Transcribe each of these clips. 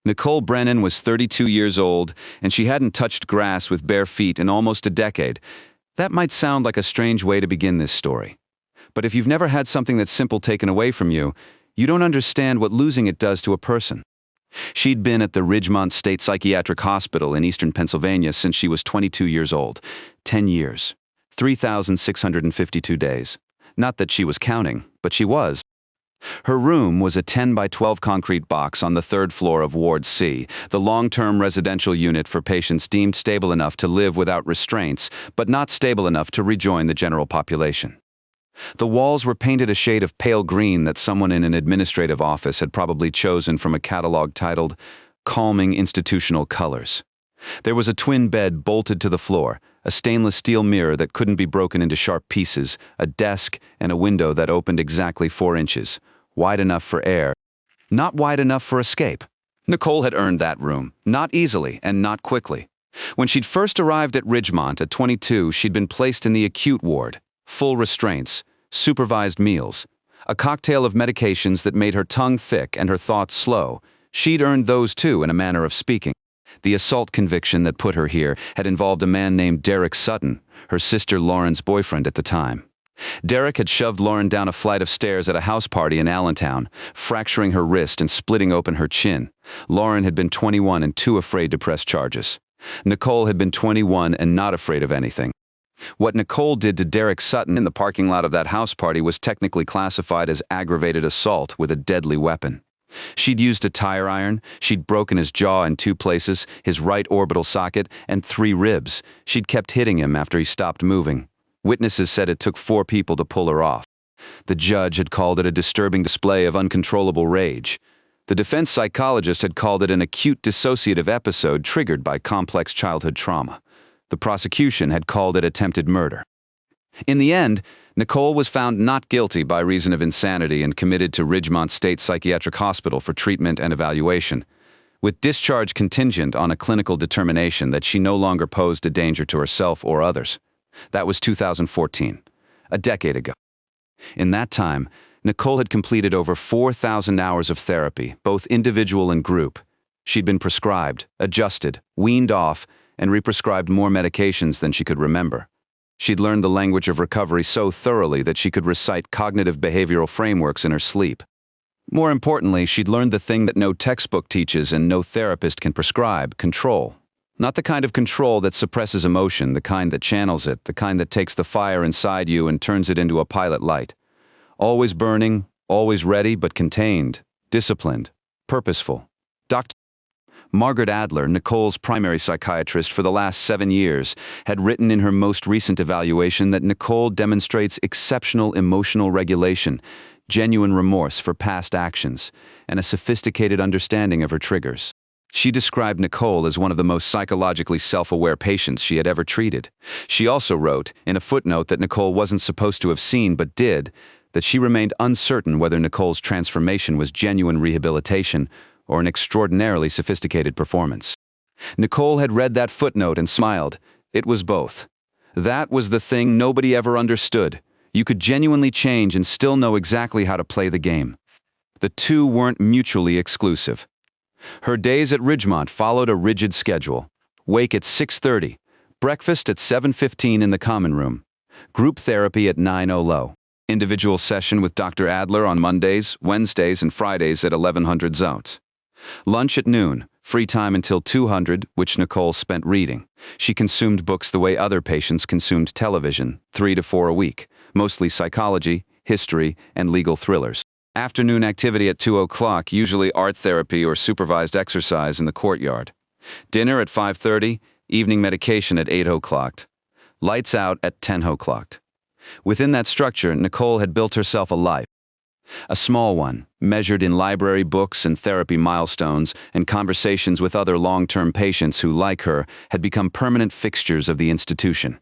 Nicole Brennan was 32 years old, and she hadn't touched grass with bare feet in almost a decade. That might sound like a strange way to begin this story. But if you've never had something that's simple taken away from you, you don't understand what losing it does to a person. She'd been at the Ridgemont State Psychiatric Hospital in eastern Pennsylvania since she was 22 years old. 10 years. 3,652 days. Not that she was counting, but she was. Her room was a 10 by 12 concrete box on the third floor of Ward C, the long-term residential unit for patients deemed stable enough to live without restraints, but not stable enough to rejoin the general population. The walls were painted a shade of pale green that someone in an administrative office had probably chosen from a catalog titled Calming Institutional Colors. There was a twin bed bolted to the floor, a stainless steel mirror that couldn't be broken into sharp pieces, a desk, and a window that opened exactly 4 inches, wide enough for air, not wide enough for escape. Nicole had earned that room, not easily and not quickly. When she'd first arrived at Ridgemont at 22, she'd been placed in the acute ward, full restraints, supervised meals, a cocktail of medications that made her tongue thick and her thoughts slow. She'd earned those too, in a manner of speaking. The assault conviction that put her here had involved a man named Derek Sutton, her sister Lauren's boyfriend at the time. Derek had shoved Lauren down a flight of stairs at a house party in Allentown, fracturing her wrist and splitting open her chin. Lauren had been 21 and too afraid to press charges. Nicole had been 21 and not afraid of anything. What Nicole did to Derek Sutton in the parking lot of that house party was technically classified as aggravated assault with a deadly weapon. She'd used a tire iron, she'd broken his jaw in 2 places, his right orbital socket, and 3 ribs. She'd kept hitting him after he stopped moving. Witnesses said it took 4 people to pull her off. The judge had called it a disturbing display of uncontrollable rage. The defense psychologist had called it an acute dissociative episode triggered by complex childhood trauma. The prosecution had called it attempted murder. In the end, Nicole was found not guilty by reason of insanity and committed to Ridgemont State Psychiatric Hospital for treatment and evaluation, with discharge contingent on a clinical determination that she no longer posed a danger to herself or others. That was 2014, a decade ago. In that time, Nicole had completed over 4,000 hours of therapy, both individual and group. She'd been prescribed, adjusted, weaned off, and represcribed more medications than she could remember. She'd learned the language of recovery so thoroughly that she could recite cognitive behavioral frameworks in her sleep. More importantly, she'd learned the thing that no textbook teaches and no therapist can prescribe: control. Not the kind of control that suppresses emotion, the kind that channels it, the kind that takes the fire inside you and turns it into a pilot light. Always burning, always ready but contained, disciplined, purposeful. Dr. Margaret Adler, Nicole's primary psychiatrist for the last 7 years, had written in her most recent evaluation that Nicole demonstrates exceptional emotional regulation, genuine remorse for past actions, and a sophisticated understanding of her triggers. She described Nicole as one of the most psychologically self-aware patients she had ever treated. She also wrote, in a footnote that Nicole wasn't supposed to have seen but did, that she remained uncertain whether Nicole's transformation was genuine rehabilitation or an extraordinarily sophisticated performance. Nicole had read that footnote and smiled. It was both. That was the thing nobody ever understood. You could genuinely change and still know exactly how to play the game. The two weren't mutually exclusive. Her days at Ridgemont followed a rigid schedule. Wake at 6:30, breakfast at 7:15 in the common room, group therapy at 9:00, individual session with Dr. Adler on Mondays, Wednesdays, and Fridays at 1100 zones. Lunch at noon, free time until 200, which Nicole spent reading. She consumed books the way other patients consumed television, 3 to 4 a week, mostly psychology, history, and legal thrillers. Afternoon activity at 2:00, usually art therapy or supervised exercise in the courtyard. Dinner at 5:30, evening medication at 8:00. Lights out at 10:00. Within that structure, Nicole had built herself a life. A small one, measured in library books and therapy milestones and conversations with other long-term patients who, like her, had become permanent fixtures of the institution.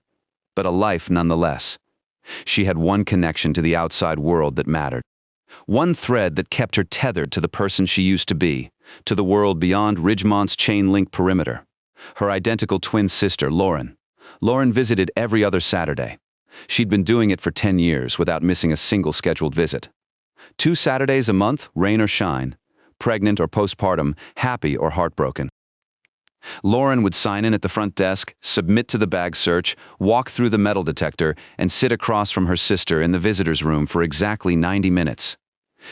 But a life nonetheless. She had one connection to the outside world that mattered. One thread that kept her tethered to the person she used to be, to the world beyond Ridgemont's chain-link perimeter. Her identical twin sister, Lauren. Lauren visited every other Saturday. She'd been doing it for 10 years without missing a single scheduled visit. 2 Saturdays a month, rain or shine. pregnant or postpartum, happy or heartbroken. Lauren would sign in at the front desk, submit to the bag search, walk through the metal detector, and sit across from her sister in the visitor's room for exactly 90 minutes.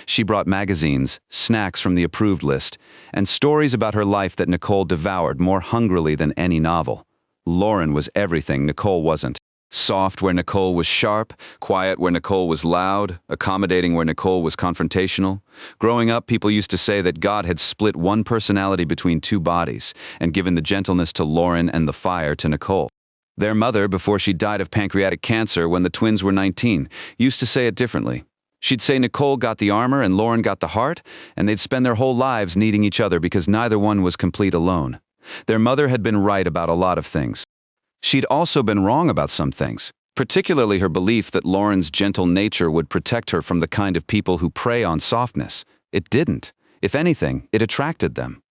She brought magazines, snacks from the approved list, and stories about her life that Nicole devoured more hungrily than any novel. Lauren was everything Nicole wasn't. Soft where Nicole was sharp, quiet where Nicole was loud, accommodating where Nicole was confrontational. Growing up, people used to say that God had split one personality between two bodies and given the gentleness to Lauren and the fire to Nicole. Their mother, before she died of pancreatic cancer when the twins were 19, used to say it differently. She'd say Nicole got the armor and Lauren got the heart, and they'd spend their whole lives needing each other because neither one was complete alone. Their mother had been right about a lot of things. She'd also been wrong about some things, particularly her belief that Lauren's gentle nature would protect her from the kind of people who prey on softness. It didn't. If anything, it attracted them.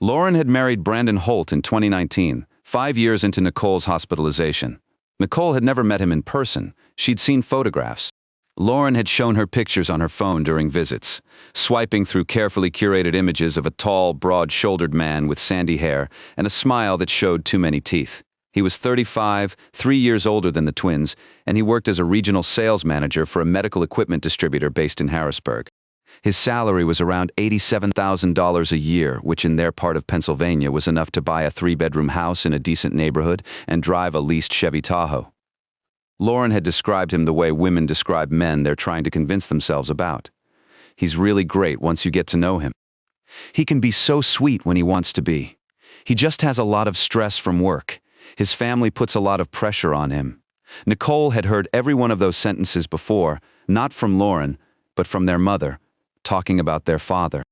Lauren had married Brandon Holt in 2019, 5 years into Nicole's hospitalization. Nicole had never met him in person. She'd seen photographs. Lauren had shown her pictures on her phone during visits, swiping through carefully curated images of a tall, broad-shouldered man with sandy hair and a smile that showed too many teeth. He was 35, 3 years older than the twins, and he worked as a regional sales manager for a medical equipment distributor based in Harrisburg. His salary was around $87,000 a year, which in their part of Pennsylvania was enough to buy a 3-bedroom house in a decent neighborhood and drive a leased Chevy Tahoe. Lauren had described him the way women describe men they're trying to convince themselves about. He's really great once you get to know him. He can be so sweet when he wants to be. He just has a lot of stress from work. His family puts a lot of pressure on him. Nicole had heard every one of those sentences before, not from Lauren, but from their mother, talking about their father.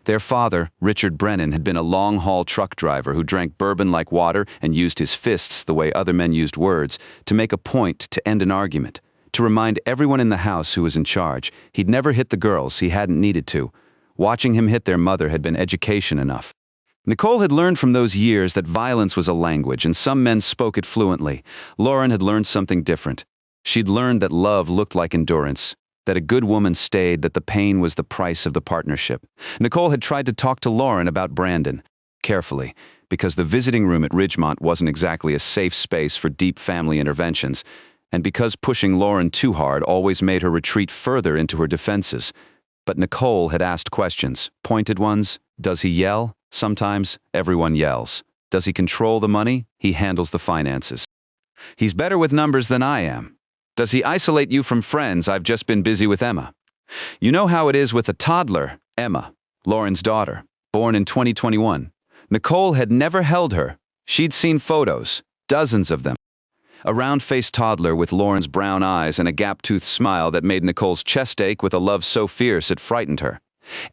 Their father, Richard Brennan, had been a long-haul truck driver who drank bourbon like water and used his fists the way other men used words to make a point to end an argument, to remind everyone in the house who was in charge he'd never hit the girls he hadn't needed to. Watching him hit their mother had been education enough. Nicole had learned from those years that violence was a language and some men spoke it fluently. Lauren had learned something different. She'd learned that love looked like endurance, that a good woman stayed, that the pain was the price of the partnership. Nicole had tried to talk to Lauren about Brandon, carefully, because the visiting room at Ridgemont wasn't exactly a safe space for deep family interventions, and because pushing Lauren too hard always made her retreat further into her defenses. But Nicole had asked questions, pointed ones. Does he yell? Sometimes everyone yells. Does he control the money? He handles the finances. He's better with numbers than I am. Does he isolate you from friends? I've just been busy with Emma. You know how it is with a toddler, Emma, Lauren's daughter, born in 2021. Nicole had never held her. She'd seen photos, dozens of them. A round-faced toddler with Lauren's brown eyes and a gap-toothed smile that made Nicole's chest ache with a love so fierce it frightened her.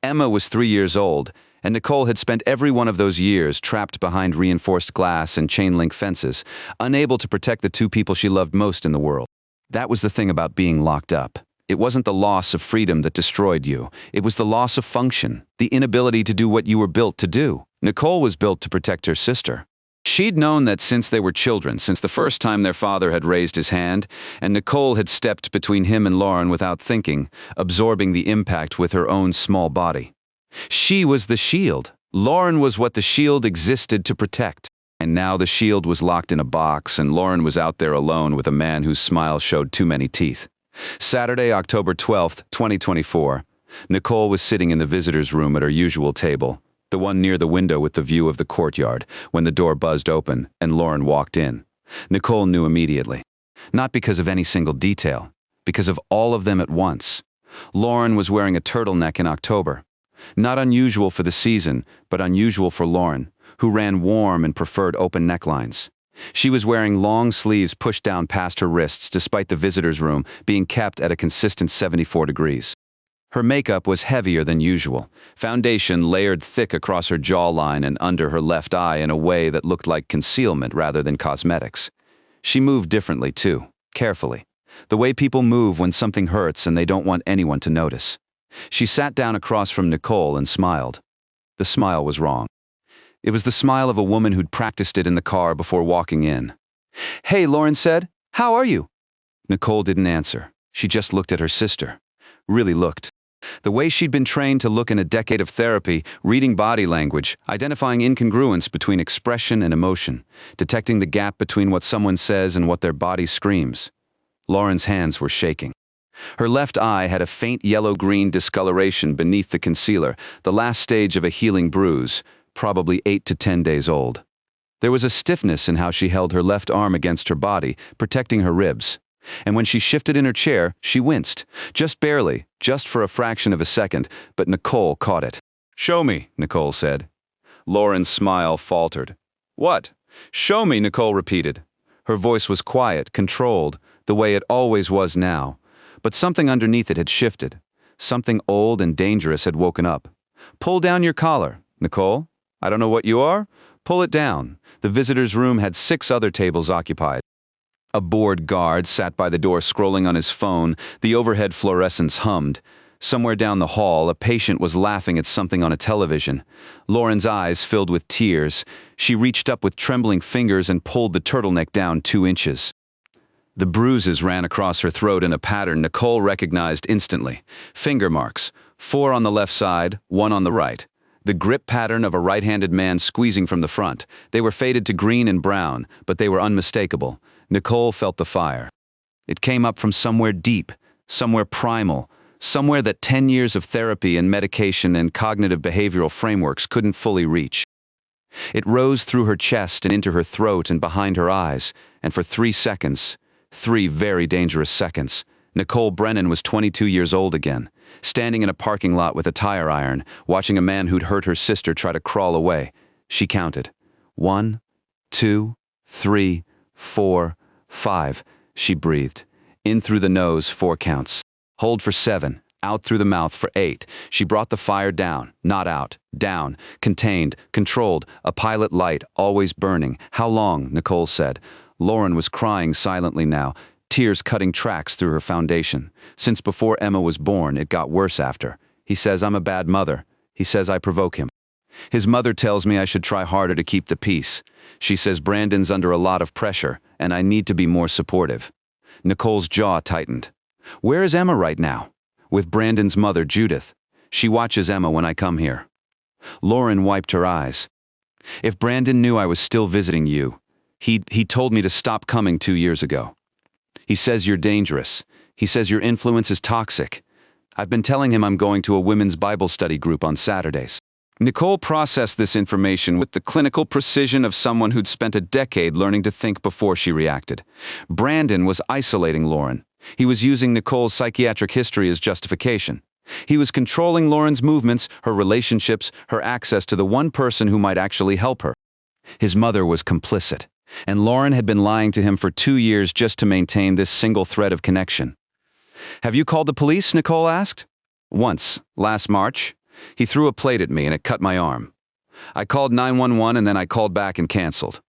Emma was 3 years old, and Nicole had spent every one of those years trapped behind reinforced glass and chain-link fences, unable to protect the two people she loved most in the world. That was the thing about being locked up. It wasn't the loss of freedom that destroyed you. It was the loss of function, the inability to do what you were built to do. Nicole was built to protect her sister. She'd known that since they were children, since the first time their father had raised his hand, and Nicole had stepped between him and Lauren without thinking, absorbing the impact with her own small body. She was the shield. Lauren was what the shield existed to protect. And now the shield was locked in a box, and Lauren was out there alone with a man whose smile showed too many teeth. Saturday, October 12th, 2024. Nicole was sitting in the visitor's room at her usual table, the one near the window with the view of the courtyard, when the door buzzed open and Lauren walked in. Nicole knew immediately. Not because of any single detail, because of all of them at once. Lauren was wearing a turtleneck in October. Not unusual for the season, but unusual for Lauren, who ran warm and preferred open necklines. She was wearing long sleeves pushed down past her wrists despite the visitor's room being kept at a consistent 74 degrees. Her makeup was heavier than usual, foundation layered thick across her jawline and under her left eye in a way that looked like concealment rather than cosmetics. She moved differently too, carefully, the way people move when something hurts and they don't want anyone to notice. She sat down across from Nicole and smiled. The smile was wrong. It was the smile of a woman who'd practiced it in the car before walking in. "Hey," Lauren said. "How are you?" Nicole didn't answer. She just looked at her sister. Really looked. The way she'd been trained to look in a decade of therapy, reading body language, identifying incongruence between expression and emotion, detecting the gap between what someone says and what their body screams. Lauren's hands were shaking. Her left eye had a faint yellow-green discoloration beneath the concealer, the last stage of a healing bruise, probably 8 to 10 days old. There was a stiffness in how she held her left arm against her body, protecting her ribs. And when she shifted in her chair, she winced. Just barely, just for a fraction of a second, but Nicole caught it. "Show me," Nicole said. Lauren's smile faltered. "What?" "Show me," Nicole repeated. Her voice was quiet, controlled, the way it always was now. But something underneath it had shifted. Something old and dangerous had woken up. "Pull down your collar, Nicole. I don't know what you are. Pull it down." The visitor's room had 6 other tables occupied. A bored guard sat by the door scrolling on his phone. The overhead fluorescence hummed. Somewhere down the hall, a patient was laughing at something on a television. Lauren's eyes filled with tears. She reached up with trembling fingers and pulled the turtleneck down 2 inches. The bruises ran across her throat in a pattern Nicole recognized instantly. Finger marks, 4 on the left side, 1 on the right. The grip pattern of a right-handed man squeezing from the front. They were faded to green and brown, but they were unmistakable. Nicole felt the fire. It came up from somewhere deep, somewhere primal, somewhere that 10 years of therapy and medication and cognitive behavioral frameworks couldn't fully reach. It rose through her chest and into her throat and behind her eyes, and for 3 seconds, 3 very dangerous seconds, Nicole Brennan was 22 years old again, standing in a parking lot with a tire iron, watching a man who'd hurt her sister try to crawl away. She counted. 1, 2, 3, 4, 5, she breathed. In through the nose, 4 counts. Hold for 7, out through the mouth for 8. She brought the fire down, not out, down, contained, controlled, a pilot light, always burning. "How long?" Nicole said. Lauren was crying silently now, tears cutting tracks through her foundation. "Since before Emma was born, it got worse after. He says I'm a bad mother. He says I provoke him. His mother tells me I should try harder to keep the peace. She says Brandon's under a lot of pressure, and I need to be more supportive." Nicole's jaw tightened. "Where is Emma right now?" "With Brandon's mother, Judith. She watches Emma when I come here." Lauren wiped her eyes. "If Brandon knew I was still visiting you, he told me to stop coming 2 years ago. He says you're dangerous. He says your influence is toxic. I've been telling him I'm going to a women's Bible study group on Saturdays." Nicole processed this information with the clinical precision of someone who'd spent a decade learning to think before she reacted. Brandon was isolating Lauren. He was using Nicole's psychiatric history as justification. He was controlling Lauren's movements, her relationships, her access to the one person who might actually help her. His mother was complicit, and Lauren had been lying to him for 2 years just to maintain this single thread of connection. "Have you called the police?" Nicole asked. "Once, last March. He threw a plate at me and it cut my arm. I called 911 and then I called back and canceled.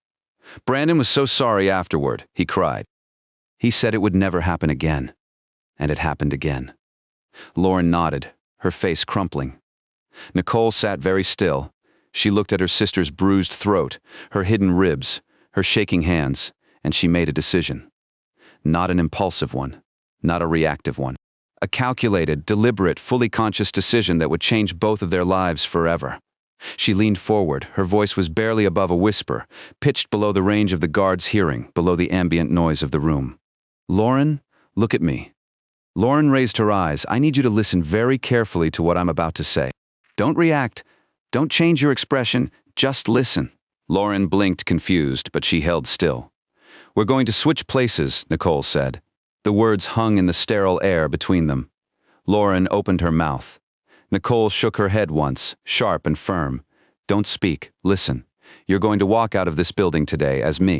Brandon was so sorry afterward," he cried. "He said it would never happen again." And it happened again. Lauren nodded, her face crumpling. Nicole sat very still. She looked at her sister's bruised throat, her hidden ribs, her shaking hands, and she made a decision. Not an impulsive one, not a reactive one. A calculated, deliberate, fully conscious decision that would change both of their lives forever. She leaned forward. Her voice was barely above a whisper, pitched below the range of the guard's hearing, below the ambient noise of the room. "Lauren, look at me." Lauren raised her eyes. "I need you to listen very carefully to what I'm about to say. Don't react. Don't change your expression. Just listen." Lauren blinked, confused, but she held still. "We're going to switch places," Nicole said. The words hung in the sterile air between them. Lauren opened her mouth. Nicole shook her head once, sharp and firm. "Don't speak. Listen. You're going to walk out of this building today as me.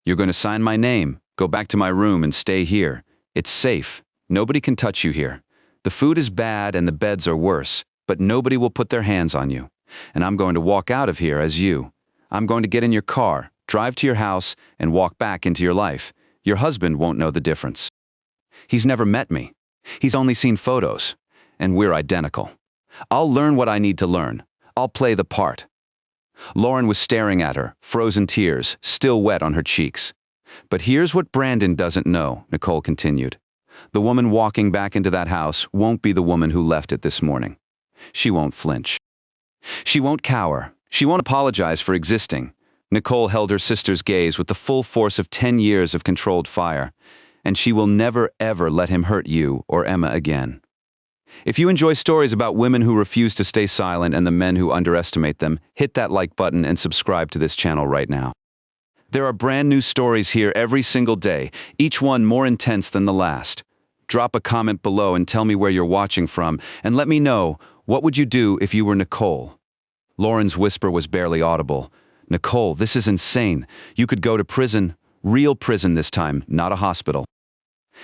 You're going to sign my name, go back to my room and stay here. It's safe. Nobody can touch you here. The food is bad and the beds are worse, but nobody will put their hands on you. And I'm going to walk out of here as you. I'm going to get in your car, drive to your house, and walk back into your life. Your husband won't know the difference. He's never met me. He's only seen photos. And we're identical. I'll learn what I need to learn. I'll play the part." Lauren was staring at her, frozen tears, still wet on her cheeks. "But here's what Brandon doesn't know," Nicole continued. The woman walking back into that house won't be the woman who left it this morning. She won't flinch. She won't cower. She won't apologize for existing. Nicole held her sister's gaze with the full force of 10 years of controlled fire, and she will never ever let him hurt you or Emma again. If you enjoy stories about women who refuse to stay silent and the men who underestimate them, hit that like button and subscribe to this channel right now. There are brand new stories here every single day, each one more intense than the last. Drop a comment below and tell me where you're watching from, and let me know, what would you do if you were Nicole? Lauren's whisper was barely audible. Nicole, this is insane. You could go to prison, real prison this time, not a hospital.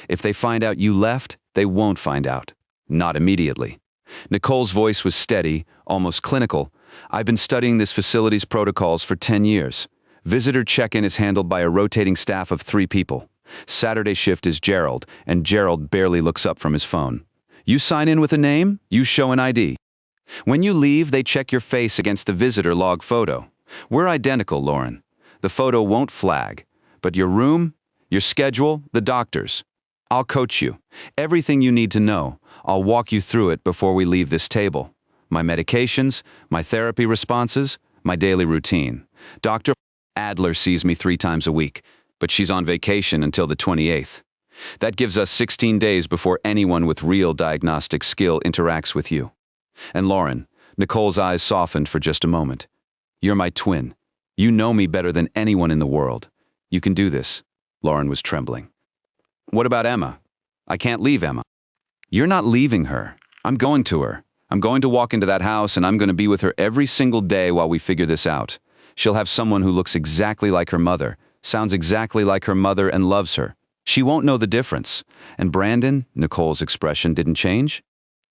If they find out you left, they won't find out. Not immediately. Nicole's voice was steady, almost clinical. I've been studying this facility's protocols for 10 years. Visitor check-in is handled by a rotating staff of 3 people. Saturday shift is Gerald, and Gerald barely looks up from his phone. You sign in with a name, you show an ID. When you leave, they check your face against the visitor log photo. We're identical, Lauren. The photo won't flag, but your room, your schedule, the doctors. I'll coach you. Everything you need to know. I'll walk you through it before we leave this table. My medications, my therapy responses, my daily routine. Dr. Adler sees me 3 times a week, but she's on vacation until the 28th. That gives us 16 days before anyone with real diagnostic skill interacts with you. And Lauren, Nicole's eyes softened for just a moment. You're my twin. You know me better than anyone in the world. You can do this. Lauren was trembling. What about Emma? I can't leave Emma. You're not leaving her. I'm going to her. I'm going to walk into that house and I'm going to be with her every single day while we figure this out. She'll have someone who looks exactly like her mother, sounds exactly like her mother and loves her. She won't know the difference. And Brandon, Nicole's expression didn't change.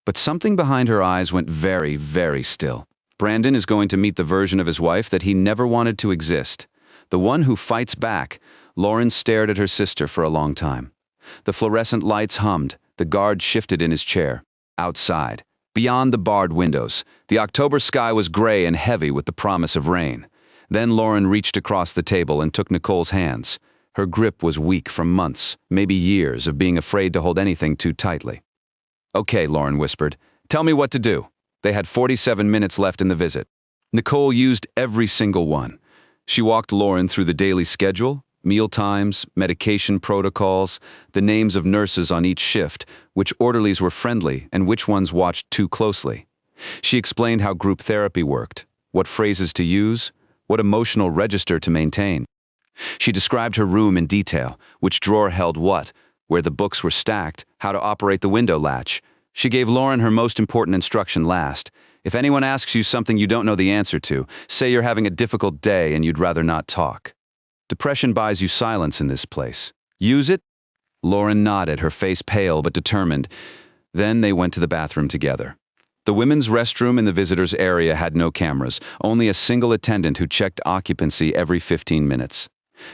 But something behind her eyes went very, very still. Brandon is going to meet the version of his wife that he never wanted to exist. The one who fights back. Lauren stared at her sister for a long time. The fluorescent lights hummed. The guard shifted in his chair. Outside, beyond the barred windows, the October sky was gray and heavy with the promise of rain. Then Lauren reached across the table and took Nicole's hands. Her grip was weak from months, maybe years, of being afraid to hold anything too tightly. Okay, Lauren whispered. Tell me what to do. They had 47 minutes left in the visit. Nicole used every single one. She walked Lauren through the daily schedule, meal times, medication protocols, the names of nurses on each shift, which orderlies were friendly and which ones watched too closely. She explained how group therapy worked, what phrases to use, what emotional register to maintain. She described her room in detail, which drawer held what, where the books were stacked, how to operate the window latch. She gave Lauren her most important instruction last. If anyone asks you something you don't know the answer to, say you're having a difficult day and you'd rather not talk. Depression buys you silence in this place. Use it? Lauren nodded, her face pale but determined. Then they went to the bathroom together. The women's restroom in the visitors' area had no cameras, only a single attendant who checked occupancy every 15 minutes.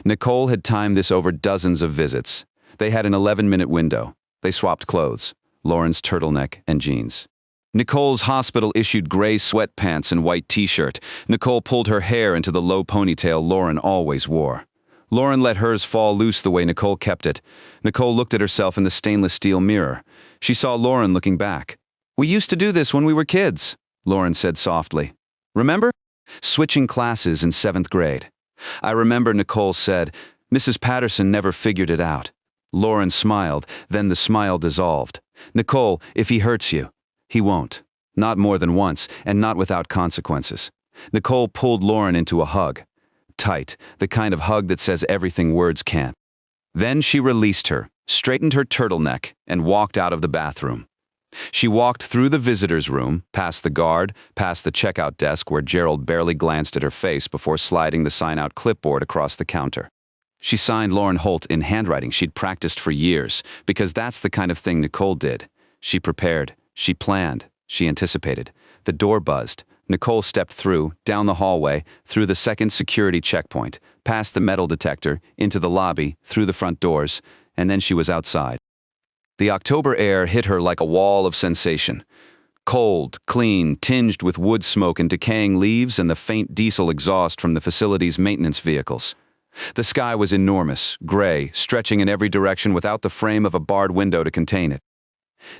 Nicole had timed this over dozens of visits. They had an 11-minute window. They swapped clothes. Lauren's turtleneck and jeans. Nicole's hospital-issued gray sweatpants and white t-shirt. Nicole pulled her hair into the low ponytail Lauren always wore. Lauren let hers fall loose the way Nicole kept it. Nicole looked at herself in the stainless steel mirror. She saw Lauren looking back. We used to do this when we were kids, Lauren said softly. Remember? Switching classes in 7th grade. I remember, Nicole said. Mrs. Patterson never figured it out. Lauren smiled, then the smile dissolved. Nicole, if he hurts you, he won't. Not more than once, and not without consequences. Nicole pulled Lauren into a hug. Tight, the kind of hug that says everything words can't. Then she released her, straightened her turtleneck, and walked out of the bathroom. She walked through the visitor's room, past the guard, past the checkout desk where Gerald barely glanced at her face before sliding the sign-out clipboard across the counter. She signed Lauren Holt in handwriting she'd practiced for years, because that's the kind of thing Nicole did. She prepared, she planned, she anticipated. The door buzzed. Nicole stepped through, down the hallway, through the second security checkpoint, past the metal detector, into the lobby, through the front doors, and then she was outside. The October air hit her like a wall of sensation. Cold, clean, tinged with wood smoke and decaying leaves and the faint diesel exhaust from the facility's maintenance vehicles. The sky was enormous, gray, stretching in every direction without the frame of a barred window to contain it.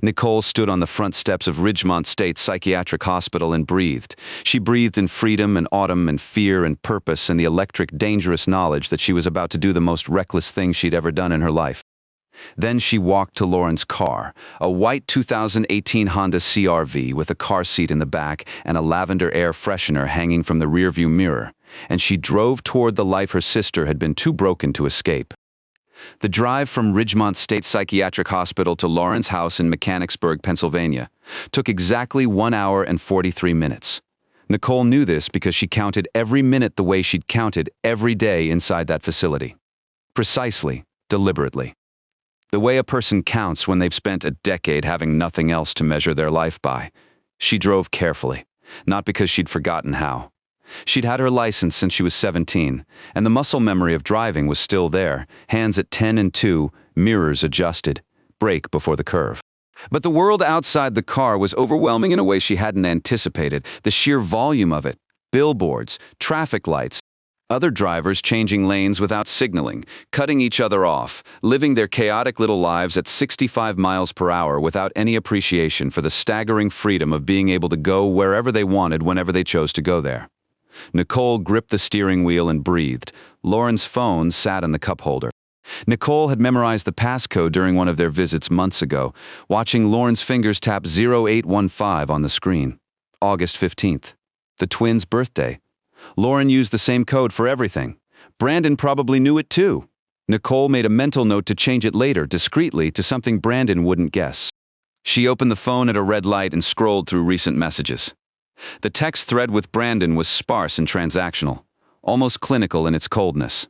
Nicole stood on the front steps of Ridgemont State Psychiatric Hospital and breathed. She breathed in freedom and autumn and fear and purpose and the electric, dangerous knowledge that she was about to do the most reckless thing she'd ever done in her life. Then she walked to Lauren's car, a white 2018 Honda CR-V with a car seat in the back and a lavender air freshener hanging from the rearview mirror, and she drove toward the life her sister had been too broken to escape. The drive from Ridgemont State Psychiatric Hospital to Lauren's house in Mechanicsburg, Pennsylvania, took exactly 1 hour and 43 minutes. Nicole knew this because she counted every minute the way she'd counted every day inside that facility. Precisely, deliberately. The way a person counts when they've spent a decade having nothing else to measure their life by. She drove carefully, not because she'd forgotten how. She'd had her license since she was 17, and the muscle memory of driving was still there, hands at 10 and 2, mirrors adjusted, brake before the curve. But the world outside the car was overwhelming in a way she hadn't anticipated, the sheer volume of it. Billboards, traffic lights, other drivers changing lanes without signaling, cutting each other off, living their chaotic little lives at 65 miles per hour without any appreciation for the staggering freedom of being able to go wherever they wanted whenever they chose to go there. Nicole gripped the steering wheel and breathed. Lauren's phone sat in the cup holder. Nicole had memorized the passcode during one of their visits months ago, watching Lauren's fingers tap 0815 on the screen. August 15th. The twins' birthday. Lauren used the same code for everything. Brandon probably knew it too. Nicole made a mental note to change it later, discreetly, to something Brandon wouldn't guess. She opened the phone at a red light and scrolled through recent messages. The text thread with Brandon was sparse and transactional, almost clinical in its coldness.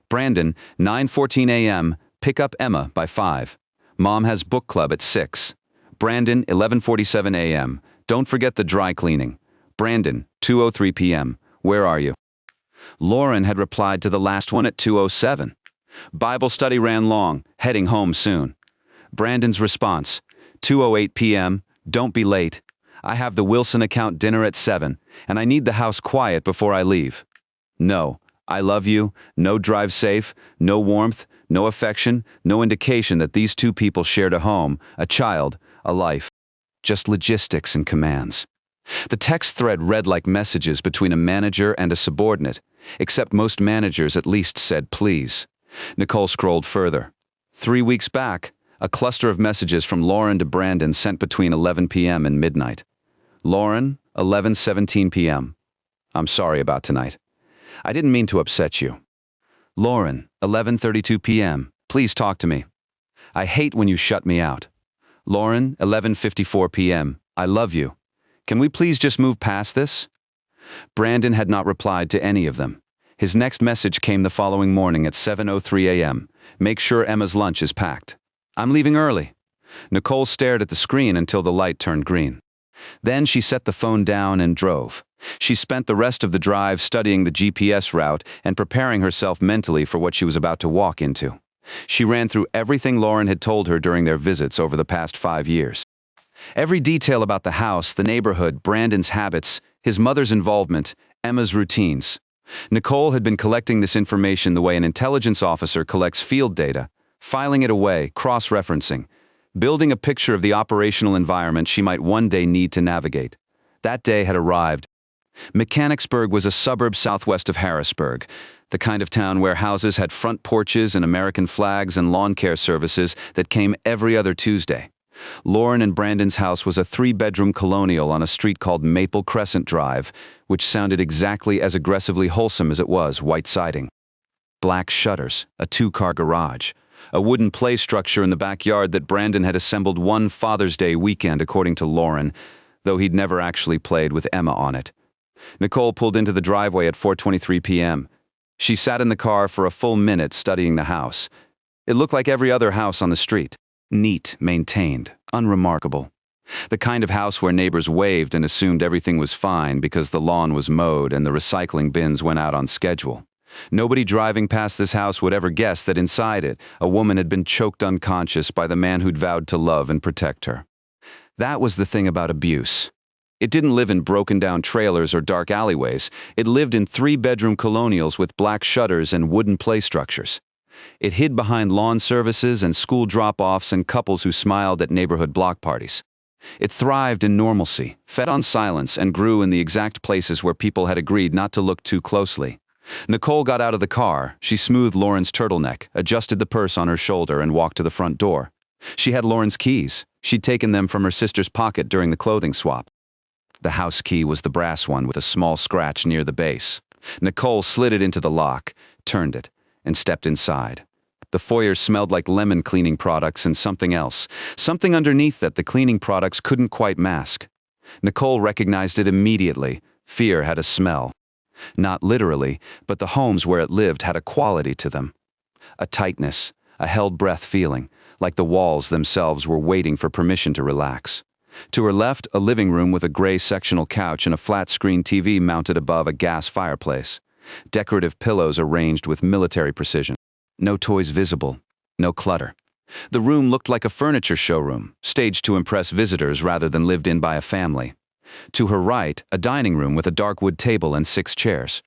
Brandon, 9:14 a.m., pick up Emma by 5. Mom has book club at 6. Brandon, 11:47 a.m., don't forget the dry cleaning. Brandon, 2:03 p.m., where are you? Lauren had replied to the last one at 2:07. Bible study ran long, heading home soon. Brandon's response, 2:08 p.m., don't be late. I have the Wilson account dinner at 7, and I need the house quiet before I leave. No, I love you, no drive safe, no warmth, no affection, no indication that these two people shared a home, a child, a life. Just logistics and commands. The text thread read like messages between a manager and a subordinate, except most managers at least said please. Nicole scrolled further. 3 weeks back, a cluster of messages from Lauren to Brandon sent between 11 p.m. and midnight. Lauren, 11:17 p.m. I'm sorry about tonight. I didn't mean to upset you. Lauren, 11:32 p.m. Please talk to me. I hate when you shut me out. Lauren, 11:54 p.m. I love you. Can we please just move past this? Brandon had not replied to any of them. His next message came the following morning at 7:03 a.m. Make sure Emma's lunch is packed. I'm leaving early. Nicole stared at the screen until the light turned green. Then she set the phone down and drove. She spent the rest of the drive studying the GPS route and preparing herself mentally for what she was about to walk into. She ran through everything Lauren had told her during their visits over the past 5 years. Every detail about the house, the neighborhood, Brandon's habits, his mother's involvement, Emma's routines. Nicole had been collecting this information the way an intelligence officer collects field data, filing it away, cross-referencing, building a picture of the operational environment she might one day need to navigate. That day had arrived. Mechanicsburg was a suburb southwest of Harrisburg, the kind of town where houses had front porches and American flags and lawn care services that came every other Tuesday. Lauren and Brandon's house was a 3-bedroom colonial on a street called Maple Crescent Drive, which sounded exactly as aggressively wholesome as it was white siding. Black shutters, a 2-car garage, a wooden play structure in the backyard that Brandon had assembled one Father's Day weekend, according to Lauren, though he'd never actually played with Emma on it. Nicole pulled into the driveway at 4:23 p.m. She sat in the car for a full minute studying the house. It looked like every other house on the street. Neat, maintained, unremarkable. The kind of house where neighbors waved and assumed everything was fine because the lawn was mowed and the recycling bins went out on schedule. Nobody driving past this house would ever guess that inside it, a woman had been choked unconscious by the man who'd vowed to love and protect her. That was the thing about abuse. It didn't live in broken-down trailers or dark alleyways. It lived in three-bedroom colonials with black shutters and wooden play structures. It hid behind lawn services and school drop-offs and couples who smiled at neighborhood block parties. It thrived in normalcy, fed on silence, and grew in the exact places where people had agreed not to look too closely. Nicole got out of the car. She smoothed Lauren's turtleneck, adjusted the purse on her shoulder, and walked to the front door. She had Lauren's keys. She'd taken them from her sister's pocket during the clothing swap. The house key was the brass one with a small scratch near the base. Nicole slid it into the lock, turned it, and stepped inside. The foyer smelled like lemon cleaning products and something else, something underneath that the cleaning products couldn't quite mask. Nicole recognized it immediately. Fear had a smell. Not literally, but the homes where it lived had a quality to them. A tightness, a held breath feeling, like the walls themselves were waiting for permission to relax. To her left, a living room with a gray sectional couch and a flat-screen TV mounted above a gas fireplace. Decorative pillows arranged with military precision. No toys visible, no clutter. The room looked like a furniture showroom, staged to impress visitors rather than lived in by a family. To her right, a dining room with a dark wood table and 6 chairs.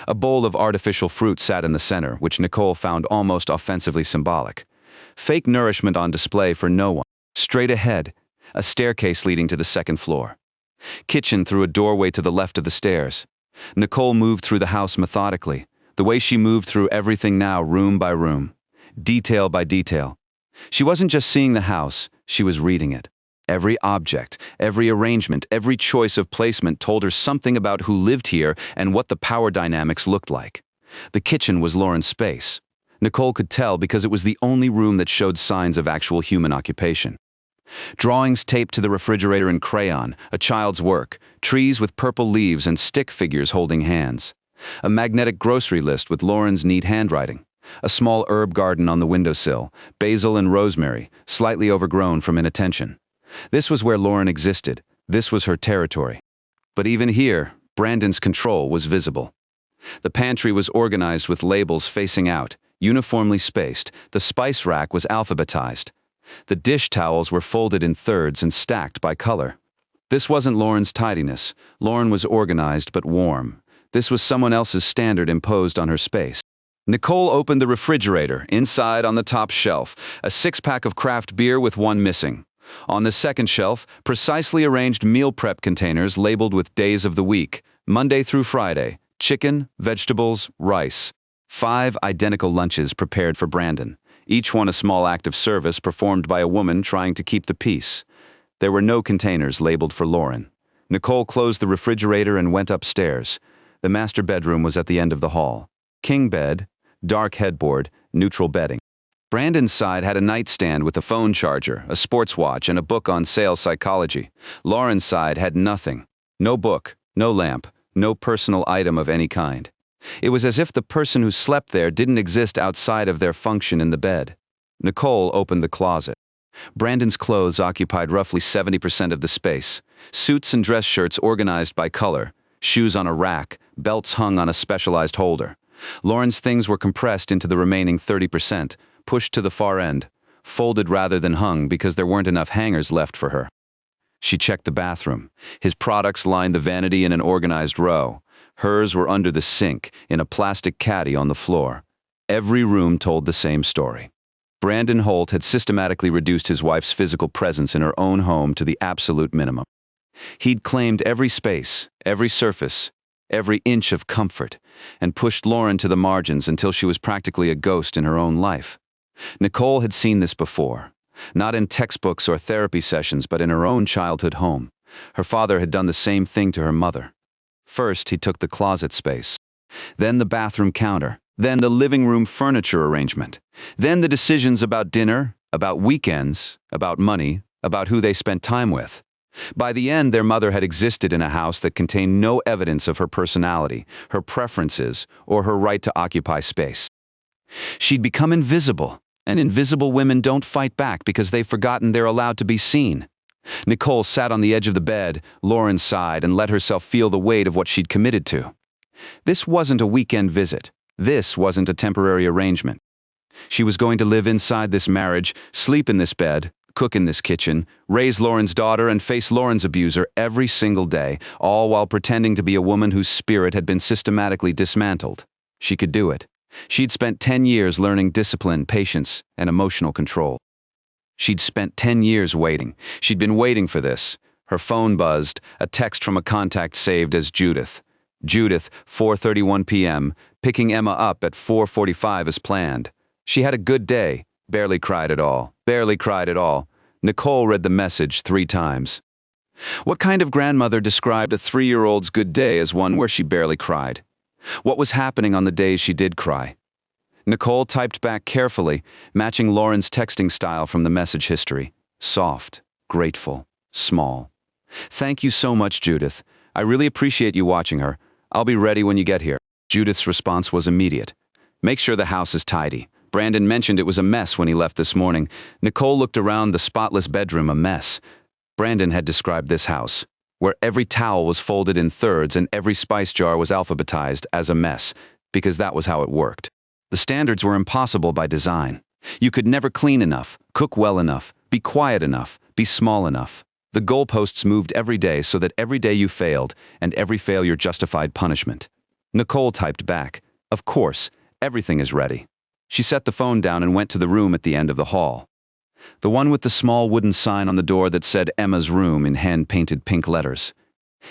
A bowl of artificial fruit sat in the center, which Nicole found almost offensively symbolic. Fake nourishment on display for no one. Straight ahead, a staircase leading to the second floor. Kitchen through a doorway to the left of the stairs. Nicole moved through the house methodically, the way she moved through everything now, room by room, detail by detail. She wasn't just seeing the house, she was reading it. Every object, every arrangement, every choice of placement told her something about who lived here and what the power dynamics looked like. The kitchen was Lauren's space. Nicole could tell because it was the only room that showed signs of actual human occupation. Drawings taped to the refrigerator in crayon, a child's work, trees with purple leaves and stick figures holding hands. A magnetic grocery list with Lauren's neat handwriting. A small herb garden on the windowsill, basil and rosemary, slightly overgrown from inattention. This was where Lauren existed. This was her territory. But even here, Brandon's control was visible. The pantry was organized with labels facing out, uniformly spaced. The spice rack was alphabetized. The dish towels were folded in thirds and stacked by color. This wasn't Lauren's tidiness. Lauren was organized but warm. This was someone else's standard imposed on her space. Nicole opened the refrigerator. Inside, on the top shelf, a 6-pack of craft beer with one missing. On the second shelf, precisely arranged meal prep containers labeled with days of the week, Monday through Friday, chicken, vegetables, rice. 5 identical lunches prepared for Brandon, each one a small act of service performed by a woman trying to keep the peace. There were no containers labeled for Lauren. Nicole closed the refrigerator and went upstairs. The master bedroom was at the end of the hall. King bed, dark headboard, neutral bedding. Brandon's side had a nightstand with a phone charger, a sports watch, and a book on sales psychology. Lauren's side had nothing. No book, no lamp, no personal item of any kind. It was as if the person who slept there didn't exist outside of their function in the bed. Nicole opened the closet. Brandon's clothes occupied roughly 70% of the space. Suits and dress shirts organized by color, shoes on a rack, belts hung on a specialized holder. Lauren's things were compressed into the remaining 30%, pushed to the far end, folded rather than hung because there weren't enough hangers left for her. She checked the bathroom. His products lined the vanity in an organized row. Hers were under the sink, in a plastic caddy on the floor. Every room told the same story. Brandon Holt had systematically reduced his wife's physical presence in her own home to the absolute minimum. He'd claimed every space, every surface, every inch of comfort, and pushed Lauren to the margins until she was practically a ghost in her own life. Nicole had seen this before, not in textbooks or therapy sessions, but in her own childhood home. Her father had done the same thing to her mother. First, he took the closet space, then the bathroom counter, then the living room furniture arrangement, then the decisions about dinner, about weekends, about money, about who they spent time with. By the end, their mother had existed in a house that contained no evidence of her personality, her preferences, or her right to occupy space. She'd become invisible, and invisible women don't fight back because they've forgotten they're allowed to be seen. Nicole sat on the edge of the bed, Lauren sighed, and let herself feel the weight of what she'd committed to. This wasn't a weekend visit. This wasn't a temporary arrangement. She was going to live inside this marriage, sleep in this bed, cook in this kitchen, raise Lauren's daughter, and face Lauren's abuser every single day, all while pretending to be a woman whose spirit had been systematically dismantled. She could do it. She'd spent 10 years learning discipline, patience, and emotional control. She'd spent 10 years waiting. She'd been waiting for this. Her phone buzzed, a text from a contact saved as Judith. Judith, 4:31 p.m., picking Emma up at 4:45 as planned. She had a good day, barely cried at all, barely cried at all. Nicole read the message 3 times. What kind of grandmother described a 3-year-old's good day as one where she barely cried? What was happening on the days she did cry? Nicole typed back carefully, matching Lauren's texting style from the message history. Soft, grateful, small. Thank you so much, Judith. I really appreciate you watching her. I'll be ready when you get here. Judith's response was immediate. Make sure the house is tidy. Brandon mentioned it was a mess when he left this morning. Nicole looked around the spotless bedroom, a mess. Brandon had described this house, where every towel was folded in thirds and every spice jar was alphabetized, as a mess, because that was how it worked. The standards were impossible by design. You could never clean enough, cook well enough, be quiet enough, be small enough. The goalposts moved every day so that every day you failed, and every failure justified punishment. Nicole typed back, "Of course, everything is ready." She set the phone down and went to the room at the end of the hall. The one with the small wooden sign on the door that said Emma's room in hand-painted pink letters.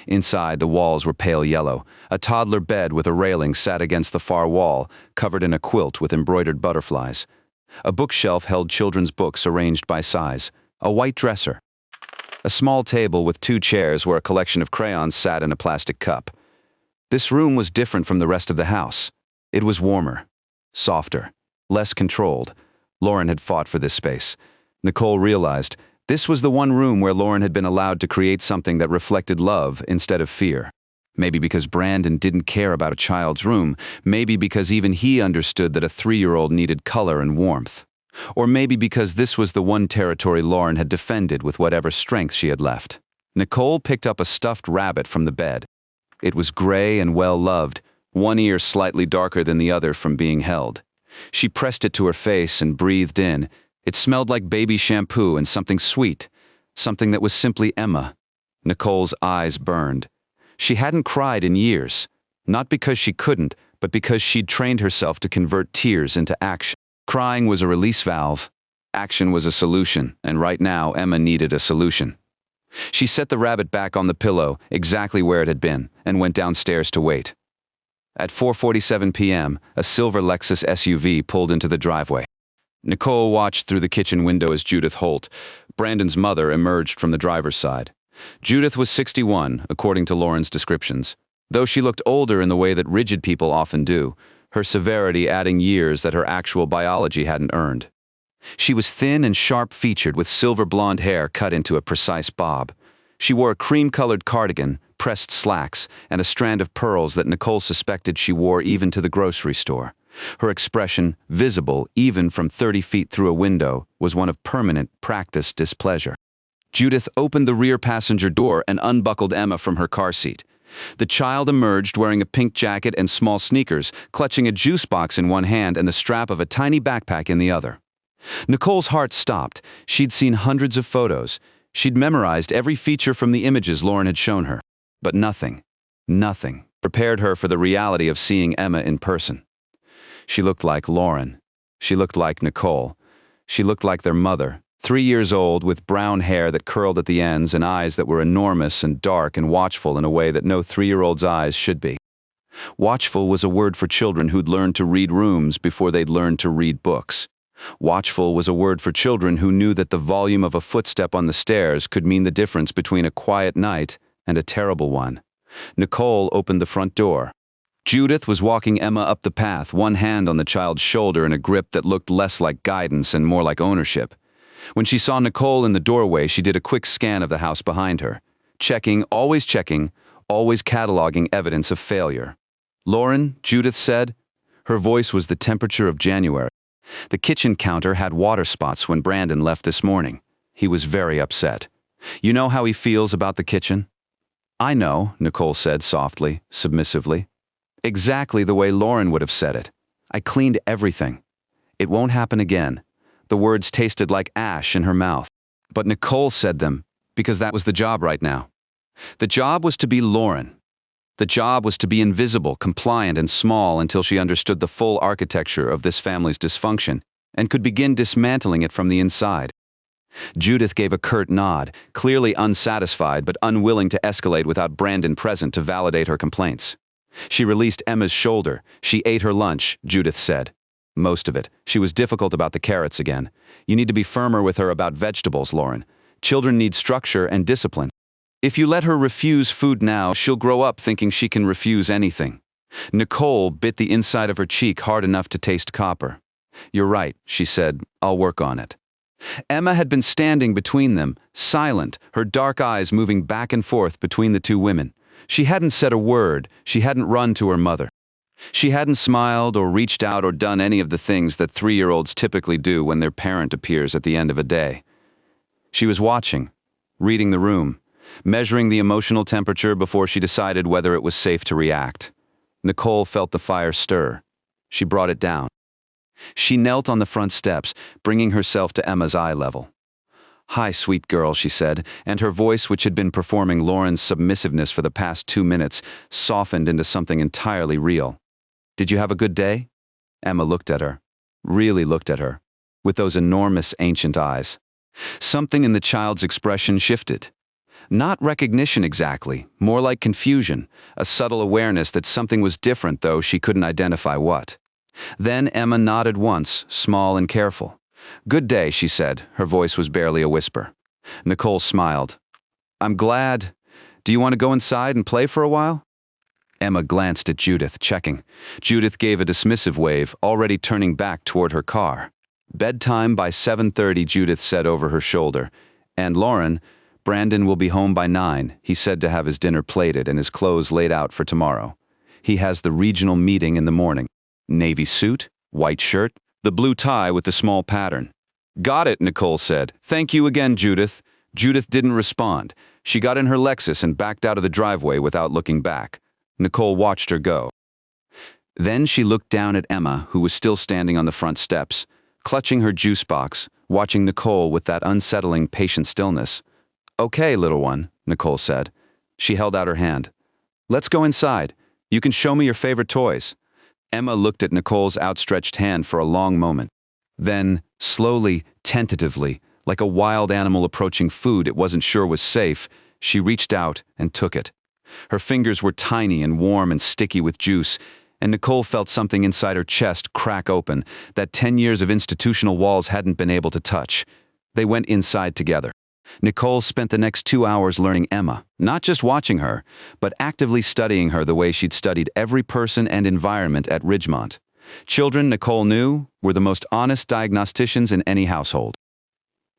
Inside, the walls were pale yellow. A toddler bed with a railing sat against the far wall, covered in a quilt with embroidered butterflies. A bookshelf held children's books arranged by size. A white dresser. A small table with 2 chairs where a collection of crayons sat in a plastic cup. This room was different from the rest of the house. It was warmer, softer, less controlled. Lauren had fought for this space. Nicole realized this was the one room where Lauren had been allowed to create something that reflected love instead of fear. Maybe because Brandon didn't care about a child's room, maybe because even he understood that a 3-year-old needed color and warmth. Or maybe because this was the one territory Lauren had defended with whatever strength she had left. Nicole picked up a stuffed rabbit from the bed. It was gray and well-loved, one ear slightly darker than the other from being held. She pressed it to her face and breathed in. It smelled like baby shampoo and something sweet, something that was simply Emma. Nicole's eyes burned. She hadn't cried in years, not because she couldn't, but because she'd trained herself to convert tears into action. Crying was a release valve. Action was a solution, and right now Emma needed a solution. She set the rabbit back on the pillow, exactly where it had been, and went downstairs to wait. At 4:47 p.m., a silver Lexus SUV pulled into the driveway. Nicole watched through the kitchen window as Judith Holt, Brandon's mother, emerged from the driver's side. Judith was 61, according to Lauren's descriptions. Though she looked older in the way that rigid people often do, her severity adding years that her actual biology hadn't earned. She was thin and sharp-featured with silver blonde hair cut into a precise bob. She wore a cream-colored cardigan, pressed slacks, and a strand of pearls that Nicole suspected she wore even to the grocery store. Her expression, visible even from 30 feet through a window, was one of permanent, practiced displeasure. Judith opened the rear passenger door and unbuckled Emma from her car seat. The child emerged wearing a pink jacket and small sneakers, clutching a juice box in one hand and the strap of a tiny backpack in the other. Nicole's heart stopped. She'd seen hundreds of photos. She'd memorized every feature from the images Lauren had shown her. But nothing prepared her for the reality of seeing Emma in person. She looked like Lauren. She looked like Nicole. She looked like their mother, 3 years old, with brown hair that curled at the ends and eyes that were enormous and dark and watchful in a way that no 3-year-old's eyes should be. Watchful was a word for children who'd learned to read rooms before they'd learned to read books. Watchful was a word for children who knew that the volume of a footstep on the stairs could mean the difference between a quiet night and a terrible one. Nicole opened the front door. Judith was walking Emma up the path, one hand on the child's shoulder in a grip that looked less like guidance and more like ownership. When she saw Nicole in the doorway, she did a quick scan of the house behind her. Checking, always cataloging evidence of failure. "Lauren," Judith said. Her voice was the temperature of January. The kitchen counter had water spots when Brandon left this morning. He was very upset. "You know how he feels about the kitchen?" "I know," Nicole said softly, submissively. "Exactly the way Lauren would have said it. I cleaned everything. It won't happen again." The words tasted like ash in her mouth. But Nicole said them because that was the job right now. The job was to be Lauren. The job was to be invisible, compliant, and small until she understood the full architecture of this family's dysfunction and could begin dismantling it from the inside. Judith gave a curt nod, clearly unsatisfied but unwilling to escalate without Brandon present to validate her complaints. She released Emma's shoulder. She ate her lunch, Judith said. Most of it. She was difficult about the carrots again. You need to be firmer with her about vegetables, Lauren. Children need structure and discipline. If you let her refuse food now, she'll grow up thinking she can refuse anything. Nicole bit the inside of her cheek hard enough to taste copper. You're right, she said. I'll work on it. Emma had been standing between them, silent, her dark eyes moving back and forth between the two women. She hadn't said a word. She hadn't run to her mother. She hadn't smiled or reached out or done any of the things that 3-year-olds typically do when their parent appears at the end of a day. She was watching, reading the room, measuring the emotional temperature before she decided whether it was safe to react. Nicole felt the fire stir. She brought it down. She knelt on the front steps, bringing herself to Emma's eye level. "Hi, sweet girl," she said, and her voice, which had been performing Lauren's submissiveness for the past 2 minutes, softened into something entirely real. "Did you have a good day?" Emma looked at her, really looked at her, with those enormous ancient eyes. Something in the child's expression shifted. Not recognition exactly, more like confusion, a subtle awareness that something was different, though she couldn't identify what. Then Emma nodded once, small and careful. "Good day," she said. Her voice was barely a whisper. Nicole smiled. "I'm glad. Do you want to go inside and play for a while?" Emma glanced at Judith, checking. Judith gave a dismissive wave, already turning back toward her car. "Bedtime by 7:30, Judith said over her shoulder. "And Lauren, Brandon will be home by 9. He said to have his dinner plated and his clothes laid out for tomorrow. He has the regional meeting in the morning. Navy suit, white shirt, the blue tie with the small pattern." "Got it," Nicole said. "Thank you again, Judith." Judith didn't respond. She got in her Lexus and backed out of the driveway without looking back. Nicole watched her go. Then she looked down at Emma, who was still standing on the front steps, clutching her juice box, watching Nicole with that unsettling, patient stillness. "Okay, little one," Nicole said. She held out her hand. "Let's go inside. You can show me your favorite toys." Emma looked at Nicole's outstretched hand for a long moment. Then, slowly, tentatively, like a wild animal approaching food it wasn't sure was safe, she reached out and took it. Her fingers were tiny and warm and sticky with juice, and Nicole felt something inside her chest crack open that 10 years of institutional walls hadn't been able to touch. They went inside together. Nicole spent the next 2 hours learning Emma, not just watching her, but actively studying her the way she'd studied every person and environment at Ridgemont. Children, Nicole knew, were the most honest diagnosticians in any household.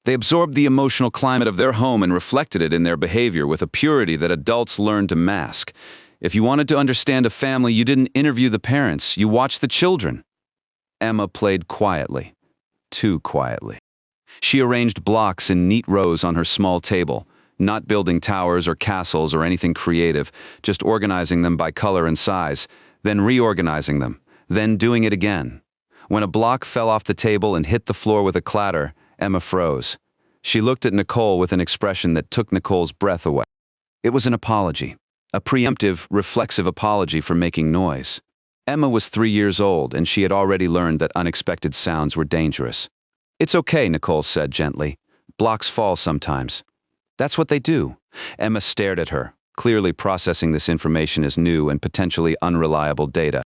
They absorbed the emotional climate of their home and reflected it in their behavior with a purity that adults learned to mask. If you wanted to understand a family, you didn't interview the parents, you watched the children. Emma played quietly, too quietly. She arranged blocks in neat rows on her small table, not building towers or castles or anything creative, just organizing them by color and size, then reorganizing them, then doing it again. When a block fell off the table and hit the floor with a clatter, Emma froze. She looked at Nicole with an expression that took Nicole's breath away. It was an apology, a preemptive, reflexive apology for making noise. Emma was 3 years old, and she had already learned that unexpected sounds were dangerous. "It's okay," Nicole said gently. "Blocks fall sometimes." "That's what they do." Emma stared at her, clearly processing this information as new and potentially unreliable data.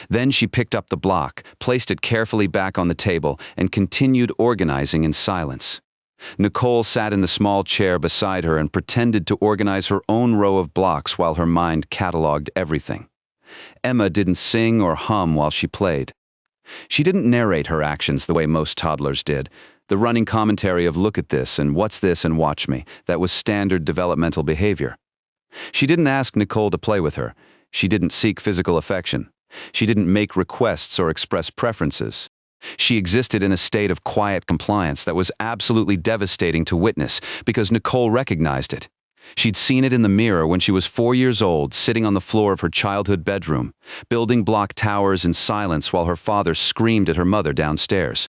Then she picked up the block, placed it carefully back on the table, and continued organizing in silence. Nicole sat in the small chair beside her and pretended to organize her own row of blocks while her mind cataloged everything. Emma didn't sing or hum while she played. She didn't narrate her actions the way most toddlers did, the running commentary of "look at this" and "what's this" and "watch me" that was standard developmental behavior. She didn't ask Nicole to play with her. She didn't seek physical affection. She didn't make requests or express preferences. She existed in a state of quiet compliance that was absolutely devastating to witness because Nicole recognized it. She'd seen it in the mirror when she was 4 years old, sitting on the floor of her childhood bedroom, building block towers in silence while her father screamed at her mother downstairs.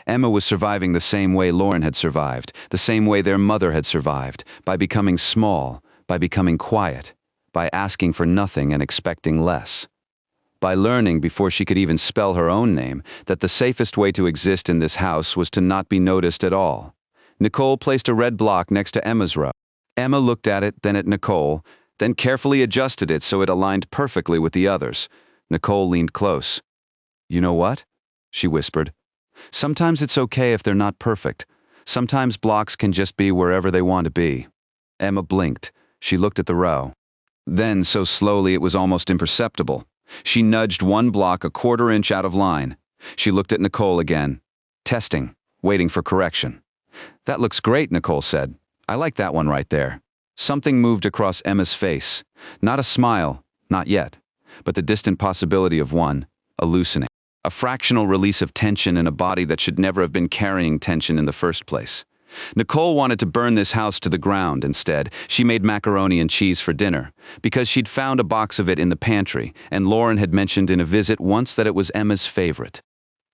Emma was surviving the same way Lauren had survived, the same way their mother had survived, by becoming small, by becoming quiet, by asking for nothing and expecting less. By learning before she could even spell her own name that the safest way to exist in this house was to not be noticed at all. Nicole placed a red block next to Emma's row. Emma looked at it, then at Nicole, then carefully adjusted it so it aligned perfectly with the others. Nicole leaned close. "You know what?" she whispered. "Sometimes it's okay if they're not perfect. Sometimes blocks can just be wherever they want to be." Emma blinked. She looked at the row. Then, so slowly it was almost imperceptible, she nudged one block a quarter inch out of line. She looked at Nicole again. Testing, waiting for correction. "That looks great," Nicole said. "I like that one right there." Something moved across Emma's face. Not a smile, not yet, but the distant possibility of one, a loosening. A fractional release of tension in a body that should never have been carrying tension in the first place. Nicole wanted to burn this house to the ground. Instead, she made macaroni and cheese for dinner, because she'd found a box of it in the pantry, and Lauren had mentioned in a visit once that it was Emma's favorite.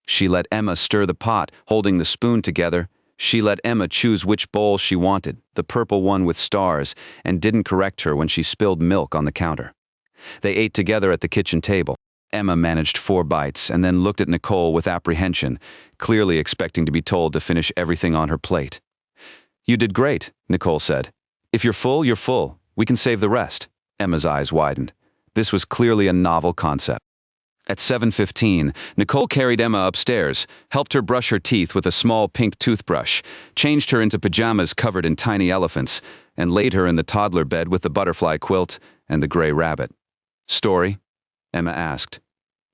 She let Emma stir the pot, holding the spoon together. She let Emma choose which bowl she wanted, the purple one with stars, and didn't correct her when she spilled milk on the counter. They ate together at the kitchen table. Emma managed 4 bites and then looked at Nicole with apprehension, clearly expecting to be told to finish everything on her plate. "You did great," Nicole said. "If you're full, you're full. We can save the rest." Emma's eyes widened. This was clearly a novel concept. At 7:15, Nicole carried Emma upstairs, helped her brush her teeth with a small pink toothbrush, changed her into pajamas covered in tiny elephants, and laid her in the toddler bed with the butterfly quilt and the gray rabbit. "Story?" Emma asked.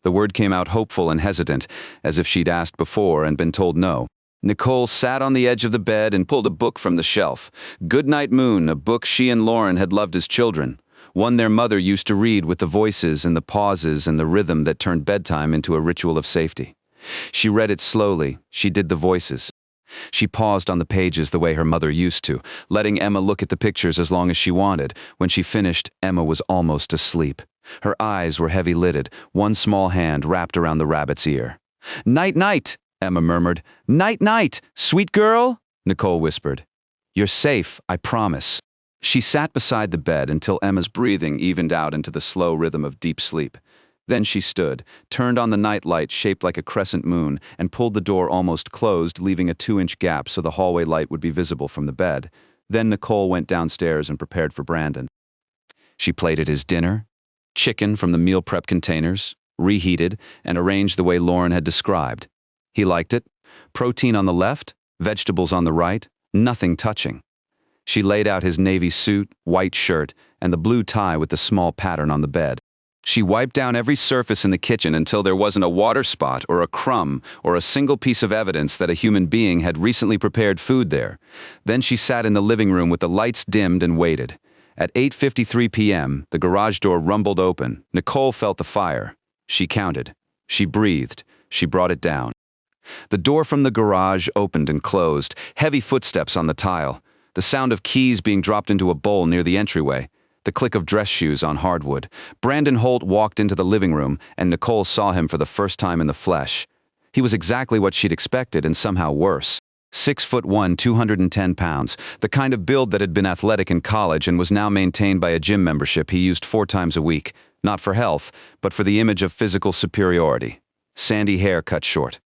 The word came out hopeful and hesitant, as if she'd asked before and been told no. Nicole sat on the edge of the bed and pulled a book from the shelf. Goodnight Moon, a book she and Lauren had loved as children. One their mother used to read with the voices and the pauses and the rhythm that turned bedtime into a ritual of safety. She read it slowly. She did the voices. She paused on the pages the way her mother used to, letting Emma look at the pictures as long as she wanted. When she finished, Emma was almost asleep. Her eyes were heavy-lidded, one small hand wrapped around the rabbit's ear. "Night-night," Emma murmured. "Night-night, sweet girl," Nicole whispered. "You're safe, I promise." She sat beside the bed until Emma's breathing evened out into the slow rhythm of deep sleep. Then she stood, turned on the night light shaped like a crescent moon, and pulled the door almost closed, leaving a 2-inch gap so the hallway light would be visible from the bed. Then Nicole went downstairs and prepared for Brandon. She plated his dinner, chicken from the meal prep containers, reheated, and arranged the way Lauren had described. He liked it. Protein on the left, vegetables on the right, nothing touching. She laid out his navy suit, white shirt, and the blue tie with the small pattern on the bed. She wiped down every surface in the kitchen until there wasn't a water spot or a crumb or a single piece of evidence that a human being had recently prepared food there. Then she sat in the living room with the lights dimmed and waited. At 8:53 p.m., the garage door rumbled open. Nicole felt the fire. She counted. She breathed. She brought it down. The door from the garage opened and closed, heavy footsteps on the tile, the sound of keys being dropped into a bowl near the entryway, the click of dress shoes on hardwood. Brandon Holt walked into the living room, and Nicole saw him for the first time in the flesh. He was exactly what she'd expected, and somehow worse. 6'1", 210 pounds, the kind of build that had been athletic in college and was now maintained by a gym membership he used 4 times a week, not for health, but for the image of physical superiority. Sandy hair cut short.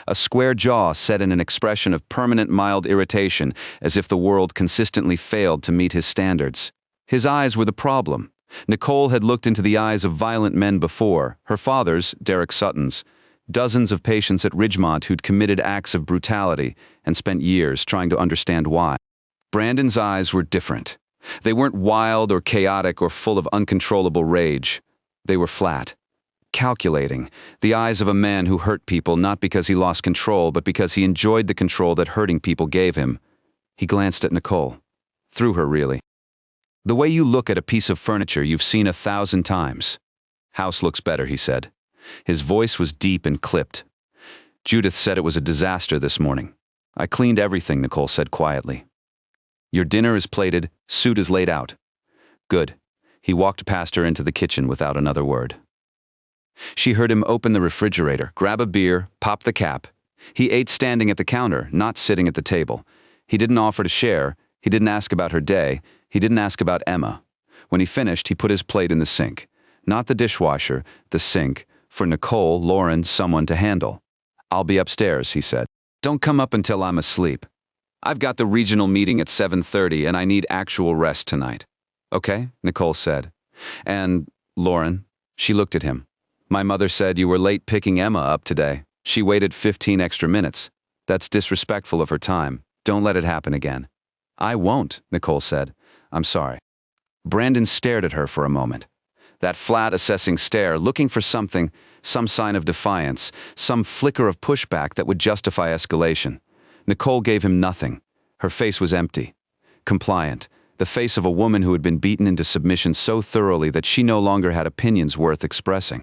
A square jaw set in an expression of permanent mild irritation, as if the world consistently failed to meet his standards. His eyes were the problem. Nicole had looked into the eyes of violent men before, her father's, Derek Sutton's, dozens of patients at Ridgemont who'd committed acts of brutality and spent years trying to understand why. Brandon's eyes were different. They weren't wild or chaotic or full of uncontrollable rage. They were flat, calculating, the eyes of a man who hurt people not because he lost control but because he enjoyed the control that hurting people gave him. He glanced at Nicole. Through her, really. "The way you look at a piece of furniture you've seen 1,000 times. House looks better," he said. His voice was deep and clipped. "Judith said it was a disaster this morning. I cleaned everything," Nicole said quietly. "Your dinner is plated, suit is laid out." "Good." He walked past her into the kitchen without another word. She heard him open the refrigerator, grab a beer, pop the cap. He ate standing at the counter, not sitting at the table. He didn't offer to share. He didn't ask about her day. He didn't ask about Emma. When he finished, he put his plate in the sink. Not the dishwasher, the sink, for Nicole, Lauren, someone to handle. "I'll be upstairs," he said. "Don't come up until I'm asleep. I've got the regional meeting at 7:30 and I need actual rest tonight." "Okay," Nicole said. "And, Lauren," she looked at him. "My mother said you were late picking Emma up today. She waited 15 extra minutes. That's disrespectful of her time. Don't let it happen again." "I won't," Nicole said. "I'm sorry." Brandon stared at her for a moment. That flat, assessing stare, looking for something, some sign of defiance, some flicker of pushback that would justify escalation. Nicole gave him nothing. Her face was empty. Compliant. The face of a woman who had been beaten into submission so thoroughly that she no longer had opinions worth expressing.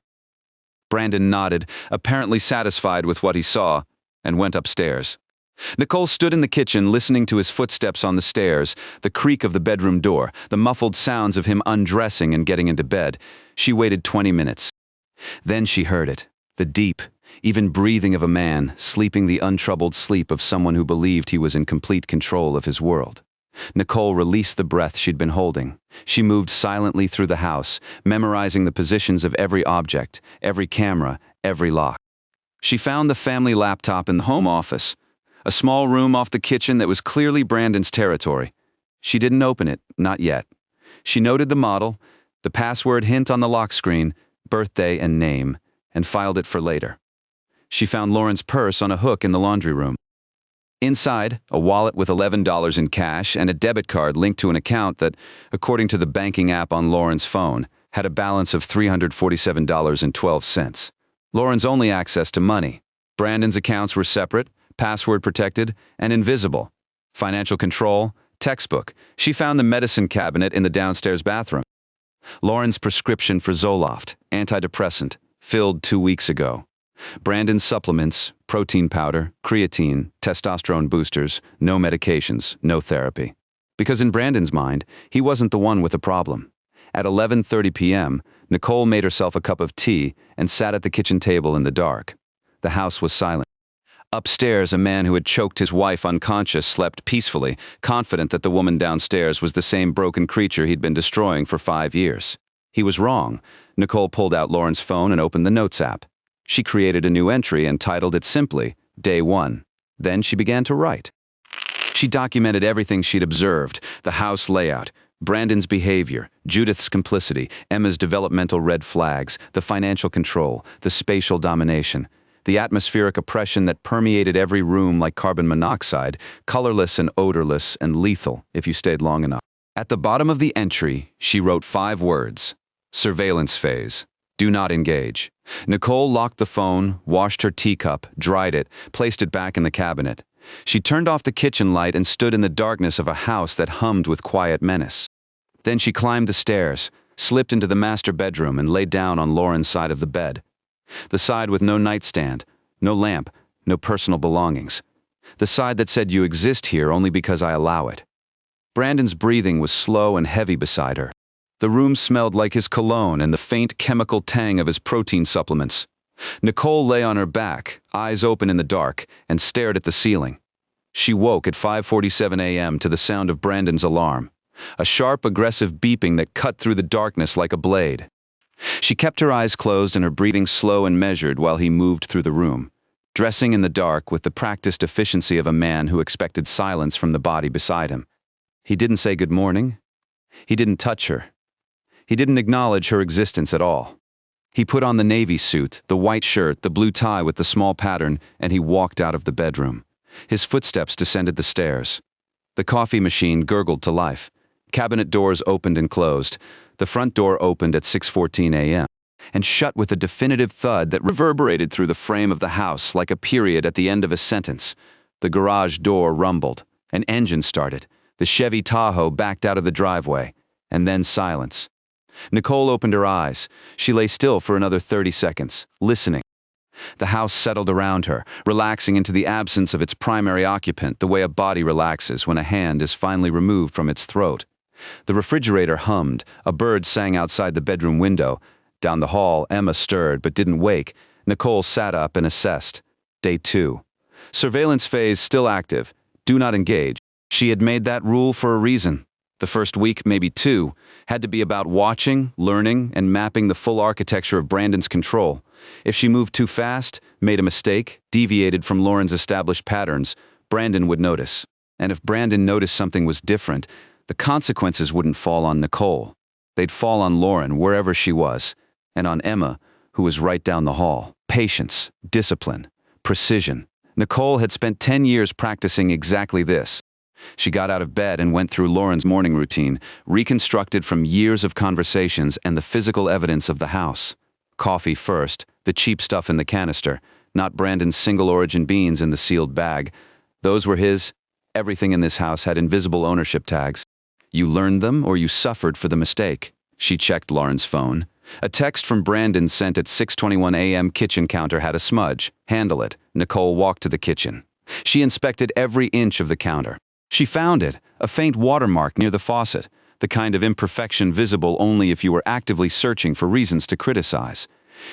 Brandon nodded, apparently satisfied with what he saw, and went upstairs. Nicole stood in the kitchen listening to his footsteps on the stairs, the creak of the bedroom door, the muffled sounds of him undressing and getting into bed. She waited 20 minutes. Then she heard it, the deep, even breathing of a man, sleeping the untroubled sleep of someone who believed he was in complete control of his world. Nicole released the breath she'd been holding. She moved silently through the house, memorizing the positions of every object, every camera, every lock. She found the family laptop in the home office, a small room off the kitchen that was clearly Brandon's territory. She didn't open it, not yet. She noted the model, the password hint on the lock screen, birthday and name, and filed it for later. She found Lauren's purse on a hook in the laundry room. Inside, a wallet with $11 in cash and a debit card linked to an account that, according to the banking app on Lauren's phone, had a balance of $347.12. Lauren's only access to money. Brandon's accounts were separate, password protected, and invisible. Financial control, textbook. She found the medicine cabinet in the downstairs bathroom. Lauren's prescription for Zoloft, antidepressant, filled 2 weeks ago. Brandon's supplements, protein powder, creatine, testosterone boosters, no medications, no therapy. Because in Brandon's mind, he wasn't the one with the problem. At 11:30 p.m., Nicole made herself a cup of tea and sat at the kitchen table in the dark. The house was silent. Upstairs, a man who had choked his wife unconscious slept peacefully, confident that the woman downstairs was the same broken creature he'd been destroying for 5 years. He was wrong. Nicole pulled out Lauren's phone and opened the Notes app. She created a new entry and titled it simply, Day 1. Then she began to write. She documented everything she'd observed, the house layout, Brandon's behavior, Judith's complicity, Emma's developmental red flags, the financial control, the spatial domination, the atmospheric oppression that permeated every room like carbon monoxide, colorless and odorless and lethal if you stayed long enough. At the bottom of the entry, she wrote 5 words. Surveillance phase. Do not engage. Nicole locked the phone, washed her teacup, dried it, placed it back in the cabinet. She turned off the kitchen light and stood in the darkness of a house that hummed with quiet menace. Then she climbed the stairs, slipped into the master bedroom and laid down on Lauren's side of the bed. The side with no nightstand, no lamp, no personal belongings. The side that said you exist here only because I allow it. Brandon's breathing was slow and heavy beside her. The room smelled like his cologne and the faint chemical tang of his protein supplements. Nicole lay on her back, eyes open in the dark, and stared at the ceiling. She woke at 5:47 a.m. to the sound of Brandon's alarm, a sharp, aggressive beeping that cut through the darkness like a blade. She kept her eyes closed and her breathing slow and measured while he moved through the room, dressing in the dark with the practiced efficiency of a man who expected silence from the body beside him. He didn't say good morning. He didn't touch her. He didn't acknowledge her existence at all. He put on the navy suit, the white shirt, the blue tie with the small pattern, and he walked out of the bedroom. His footsteps descended the stairs. The coffee machine gurgled to life. Cabinet doors opened and closed. The front door opened at 6:14 a.m. and shut with a definitive thud that reverberated through the frame of the house like a period at the end of a sentence. The garage door rumbled. An engine started. The Chevy Tahoe backed out of the driveway. And then silence. Nicole opened her eyes. She lay still for another 30 seconds, listening. The house settled around her, relaxing into the absence of its primary occupant the way a body relaxes when a hand is finally removed from its throat. The refrigerator hummed, a bird sang outside the bedroom window. Down the hall, Emma stirred but didn't wake. Nicole sat up and assessed. Day 2. Surveillance phase still active. Do not engage. She had made that rule for a reason. The first week, maybe two, had to be about watching, learning, and mapping the full architecture of Brandon's control. If she moved too fast, made a mistake, deviated from Lauren's established patterns, Brandon would notice. And if Brandon noticed something was different, the consequences wouldn't fall on Nicole. They'd fall on Lauren, wherever she was, and on Emma, who was right down the hall. Patience, discipline, precision. Nicole had spent 10 years practicing exactly this. She got out of bed and went through Lauren's morning routine, reconstructed from years of conversations and the physical evidence of the house. Coffee first, the cheap stuff in the canister, not Brandon's single-origin beans in the sealed bag. Those were his. Everything in this house had invisible ownership tags. You learned them or you suffered for the mistake. She checked Lauren's phone. A text from Brandon sent at 6:21 a.m. kitchen counter had a smudge. Handle it. Nicole walked to the kitchen. She inspected every inch of the counter. She found it, a faint watermark near the faucet, the kind of imperfection visible only if you were actively searching for reasons to criticize.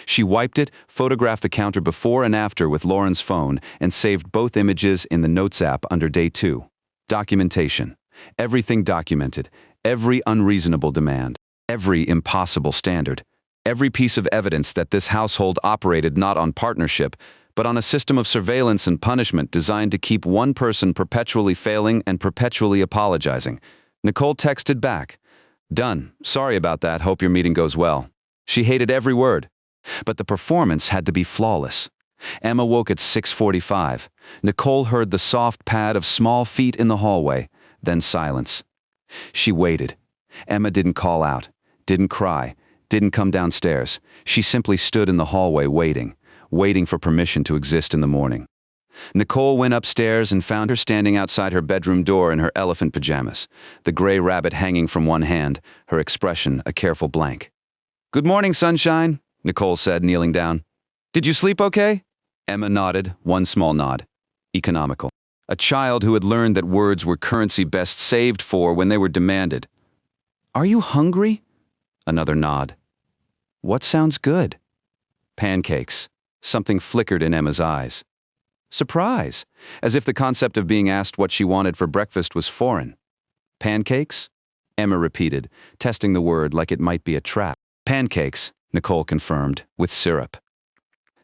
She wiped it, photographed the counter before and after with Lauren's phone, and saved both images in the Notes app under day 2. Documentation. Everything documented, every unreasonable demand, every impossible standard, every piece of evidence that this household operated not on partnership, but on a system of surveillance and punishment designed to keep one person perpetually failing and perpetually apologizing. Nicole texted back, "Done. Sorry about that. Hope your meeting goes well." She hated every word. But the performance had to be flawless. Emma woke at 6:45. Nicole heard the soft pad of small feet in the hallway, then silence. She waited. Emma didn't call out, didn't cry, didn't come downstairs. She simply stood in the hallway waiting for permission to exist in the morning. Nicole went upstairs and found her standing outside her bedroom door in her elephant pajamas, the gray rabbit hanging from one hand, her expression a careful blank. "Good morning, sunshine," Nicole said, kneeling down. "Did you sleep okay?" Emma nodded, one small nod. Economical. A child who had learned that words were currency best saved for when they were demanded. "Are you hungry?" Another nod. "What sounds good?" Pancakes. Something flickered in Emma's eyes. Surprise, as if the concept of being asked what she wanted for breakfast was foreign. "Pancakes?" Emma repeated, testing the word like it might be a trap. "Pancakes," Nicole confirmed, "with syrup.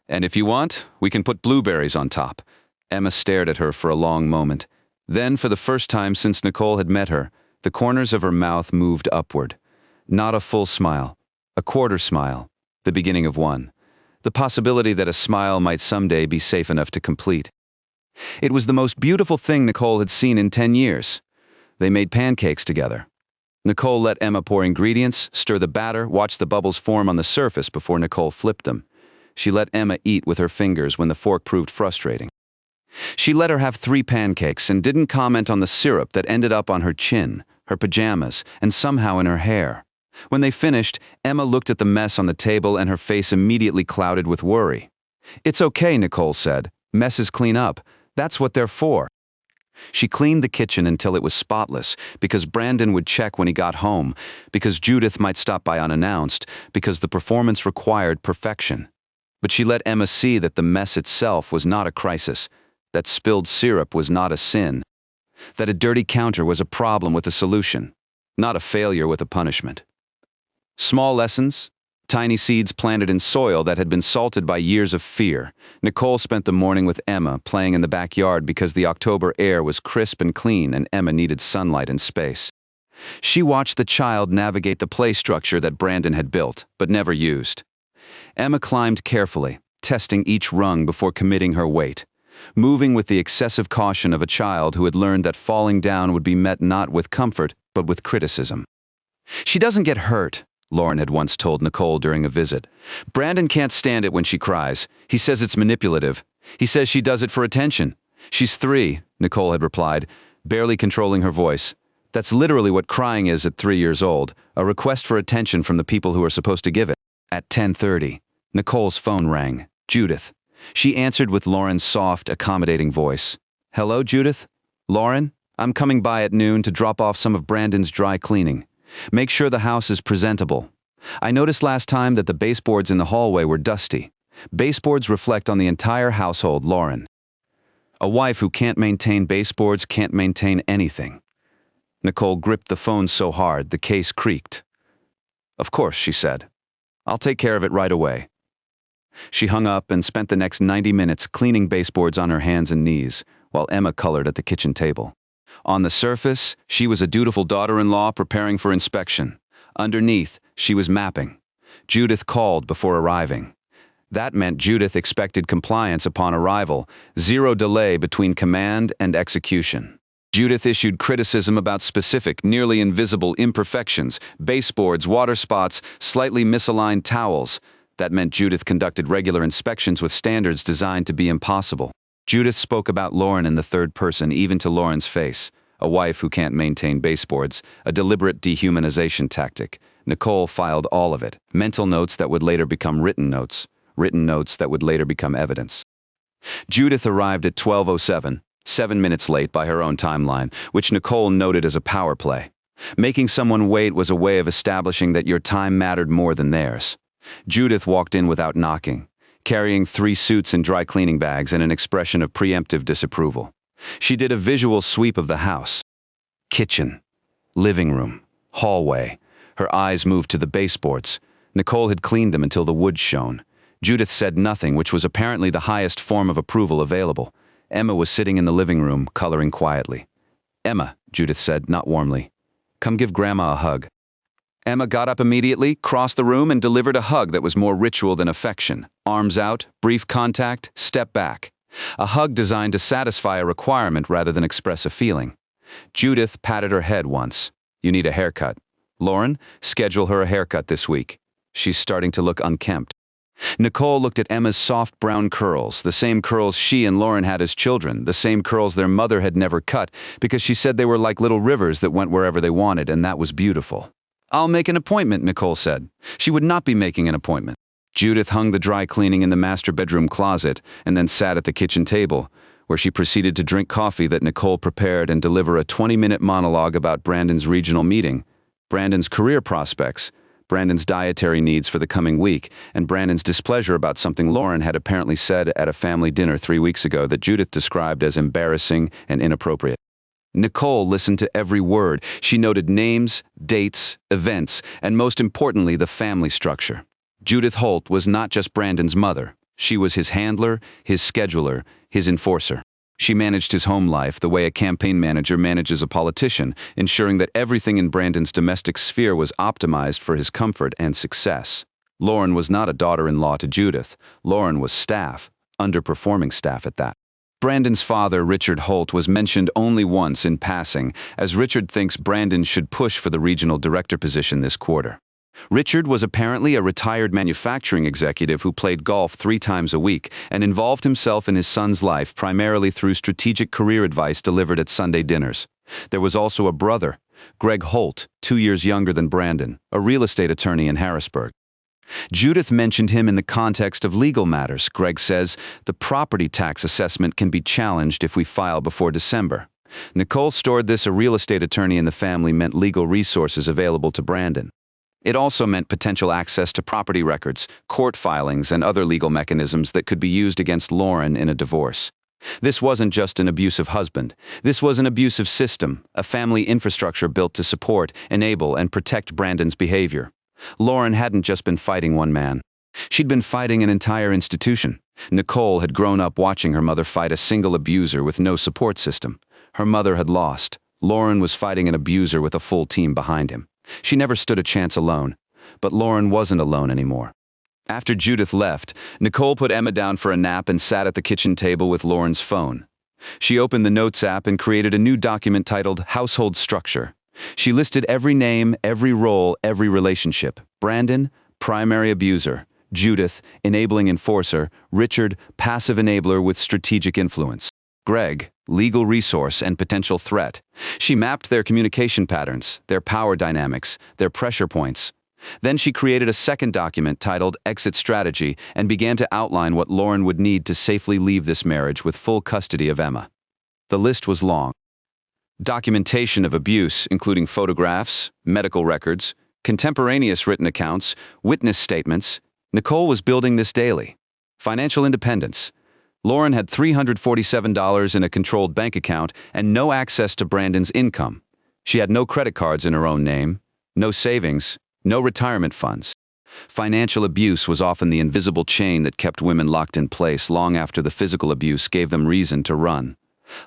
And if you want, we can put blueberries on top." Emma stared at her for a long moment. Then, for the first time since Nicole had met her, the corners of her mouth moved upward. Not a full smile, a quarter smile, the beginning of one. The possibility that a smile might someday be safe enough to complete. It was the most beautiful thing Nicole had seen in 10 years. They made pancakes together. Nicole let Emma pour ingredients, stir the batter, watch the bubbles form on the surface before Nicole flipped them. She let Emma eat with her fingers when the fork proved frustrating. She let her have 3 pancakes and didn't comment on the syrup that ended up on her chin, her pajamas, and somehow in her hair. When they finished, Emma looked at the mess on the table and her face immediately clouded with worry. "It's okay," Nicole said. "Messes clean up. That's what they're for." She cleaned the kitchen until it was spotless, because Brandon would check when he got home, because Judith might stop by unannounced, because the performance required perfection. But she let Emma see that the mess itself was not a crisis, that spilled syrup was not a sin, that a dirty counter was a problem with a solution, not a failure with a punishment. Small lessons, tiny seeds planted in soil that had been salted by years of fear. Nicole spent the morning with Emma, playing in the backyard because the October air was crisp and clean and Emma needed sunlight and space. She watched the child navigate the play structure that Brandon had built, but never used. Emma climbed carefully, testing each rung before committing her weight, moving with the excessive caution of a child who had learned that falling down would be met not with comfort, but with criticism. "She doesn't get hurt," Lauren had once told Nicole during a visit. "Brandon can't stand it when she cries. He says it's manipulative. He says she does it for attention. She's 3, Nicole had replied, barely controlling her voice. That's literally what crying is at 3 years old, a request for attention from the people who are supposed to give it." At 10:30, Nicole's phone rang. Judith. She answered with Lauren's soft, accommodating voice. "Hello, Judith? Lauren? I'm coming by at noon to drop off some of Brandon's dry cleaning. Make sure the house is presentable. I noticed last time that the baseboards in the hallway were dusty. Baseboards reflect on the entire household, Lauren." A wife who can't maintain baseboards can't maintain anything. Nicole gripped the phone so hard the case creaked. "Of course," she said. "I'll take care of it right away." She hung up and spent the next 90 minutes cleaning baseboards on her hands and knees, while Emma colored at the kitchen table. On the surface, she was a dutiful daughter-in-law preparing for inspection. Underneath, she was mapping. Judith called before arriving. That meant Judith expected compliance upon arrival, zero delay between command and execution. Judith issued criticism about specific, nearly invisible imperfections, baseboards, water spots, slightly misaligned towels. That meant Judith conducted regular inspections with standards designed to be impossible. Judith spoke about Lauren in the third person, even to Lauren's face. A wife who can't maintain baseboards, a deliberate dehumanization tactic. Nicole filed all of it, mental notes that would later become written notes that would later become evidence. Judith arrived at 12:07, 7 minutes late by her own timeline, which Nicole noted as a power play. Making someone wait was a way of establishing that your time mattered more than theirs. Judith walked in without knocking, carrying 3 suits and dry cleaning bags and an expression of preemptive disapproval. She did a visual sweep of the house. Kitchen, living room, hallway. Her eyes moved to the baseboards. Nicole had cleaned them until the wood shone. Judith said nothing, which was apparently the highest form of approval available. Emma was sitting in the living room, coloring quietly. "Emma," Judith said, not warmly. "Come give Grandma a hug." Emma got up immediately, crossed the room, and delivered a hug that was more ritual than affection. Arms out, brief contact, step back. A hug designed to satisfy a requirement rather than express a feeling. Judith patted her head once. "You need a haircut. Lauren, schedule her a haircut this week. She's starting to look unkempt." Nicole looked at Emma's soft brown curls, the same curls she and Lauren had as children, the same curls their mother had never cut, because she said they were like little rivers that went wherever they wanted, and that was beautiful. "I'll make an appointment," Nicole said. She would not be making an appointment. Judith hung the dry cleaning in the master bedroom closet and then sat at the kitchen table, where she proceeded to drink coffee that Nicole prepared and deliver a 20-minute monologue about Brandon's regional meeting, Brandon's career prospects, Brandon's dietary needs for the coming week, and Brandon's displeasure about something Lauren had apparently said at a family dinner 3 weeks ago that Judith described as embarrassing and inappropriate. Nicole listened to every word. She noted names, dates, events, and most importantly, the family structure. Judith Holt was not just Brandon's mother. She was his handler, his scheduler, his enforcer. She managed his home life the way a campaign manager manages a politician, ensuring that everything in Brandon's domestic sphere was optimized for his comfort and success. Lauren was not a daughter-in-law to Judith. Lauren was staff, underperforming staff at that. Brandon's father, Richard Holt, was mentioned only once in passing, as Richard thinks Brandon should push for the regional director position this quarter. Richard was apparently a retired manufacturing executive who played golf 3 times a week and involved himself in his son's life primarily through strategic career advice delivered at Sunday dinners. There was also a brother, Greg Holt, 2 years younger than Brandon, a real estate attorney in Harrisburg. Judith mentioned him in the context of legal matters. Greg says the property tax assessment can be challenged if we file before December. Nicole stored this: a real estate attorney in the family meant legal resources available to Brandon. It also meant potential access to property records, court filings, and other legal mechanisms that could be used against Lauren in a divorce. This wasn't just an abusive husband. This was an abusive system, a family infrastructure built to support, enable, and protect Brandon's behavior. Lauren hadn't just been fighting one man. She'd been fighting an entire institution. Nicole had grown up watching her mother fight a single abuser with no support system. Her mother had lost. Lauren was fighting an abuser with a full team behind him. She never stood a chance alone. But Lauren wasn't alone anymore. After Judith left, Nicole put Emma down for a nap and sat at the kitchen table with Lauren's phone. She opened the Notes app and created a new document titled Household Structure. She listed every name, every role, every relationship. Brandon, primary abuser. Judith, enabling enforcer. Richard, passive enabler with strategic influence. Greg, legal resource and potential threat. She mapped their communication patterns, their power dynamics, their pressure points. Then she created a second document titled Exit Strategy and began to outline what Lauren would need to safely leave this marriage with full custody of Emma. The list was long. Documentation of abuse, including photographs, medical records, contemporaneous written accounts, witness statements. Nicole was building this daily. Financial independence. Lauren had $347 in a controlled bank account and no access to Brandon's income. She had no credit cards in her own name, no savings, no retirement funds. Financial abuse was often the invisible chain that kept women locked in place long after the physical abuse gave them reason to run.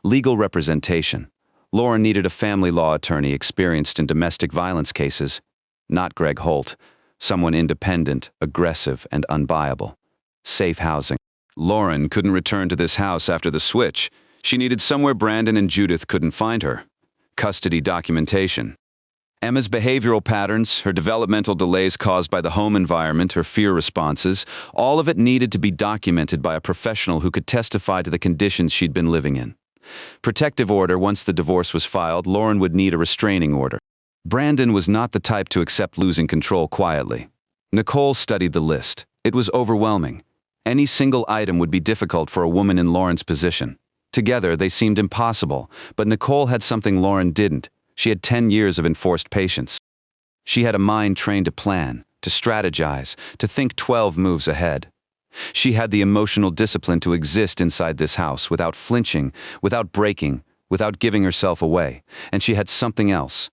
Legal representation. Lauren needed a family law attorney experienced in domestic violence cases, not Greg Holt, someone independent, aggressive, and unbuyable. Safe housing. Lauren couldn't return to this house after the switch. She needed somewhere Brandon and Judith couldn't find her. Custody documentation. Emma's behavioral patterns, her developmental delays caused by the home environment, her fear responses, all of it needed to be documented by a professional who could testify to the conditions she'd been living in. Protective order. Once the divorce was filed, Lauren would need a restraining order. Brandon was not the type to accept losing control quietly. Nicole studied the list. It was overwhelming. Any single item would be difficult for a woman in Lauren's position. Together, they seemed impossible, but Nicole had something Lauren didn't. She had 10 years of enforced patience. She had a mind trained to plan, to strategize, to think 12 moves ahead. She had the emotional discipline to exist inside this house without flinching, without breaking, without giving herself away. And she had something else,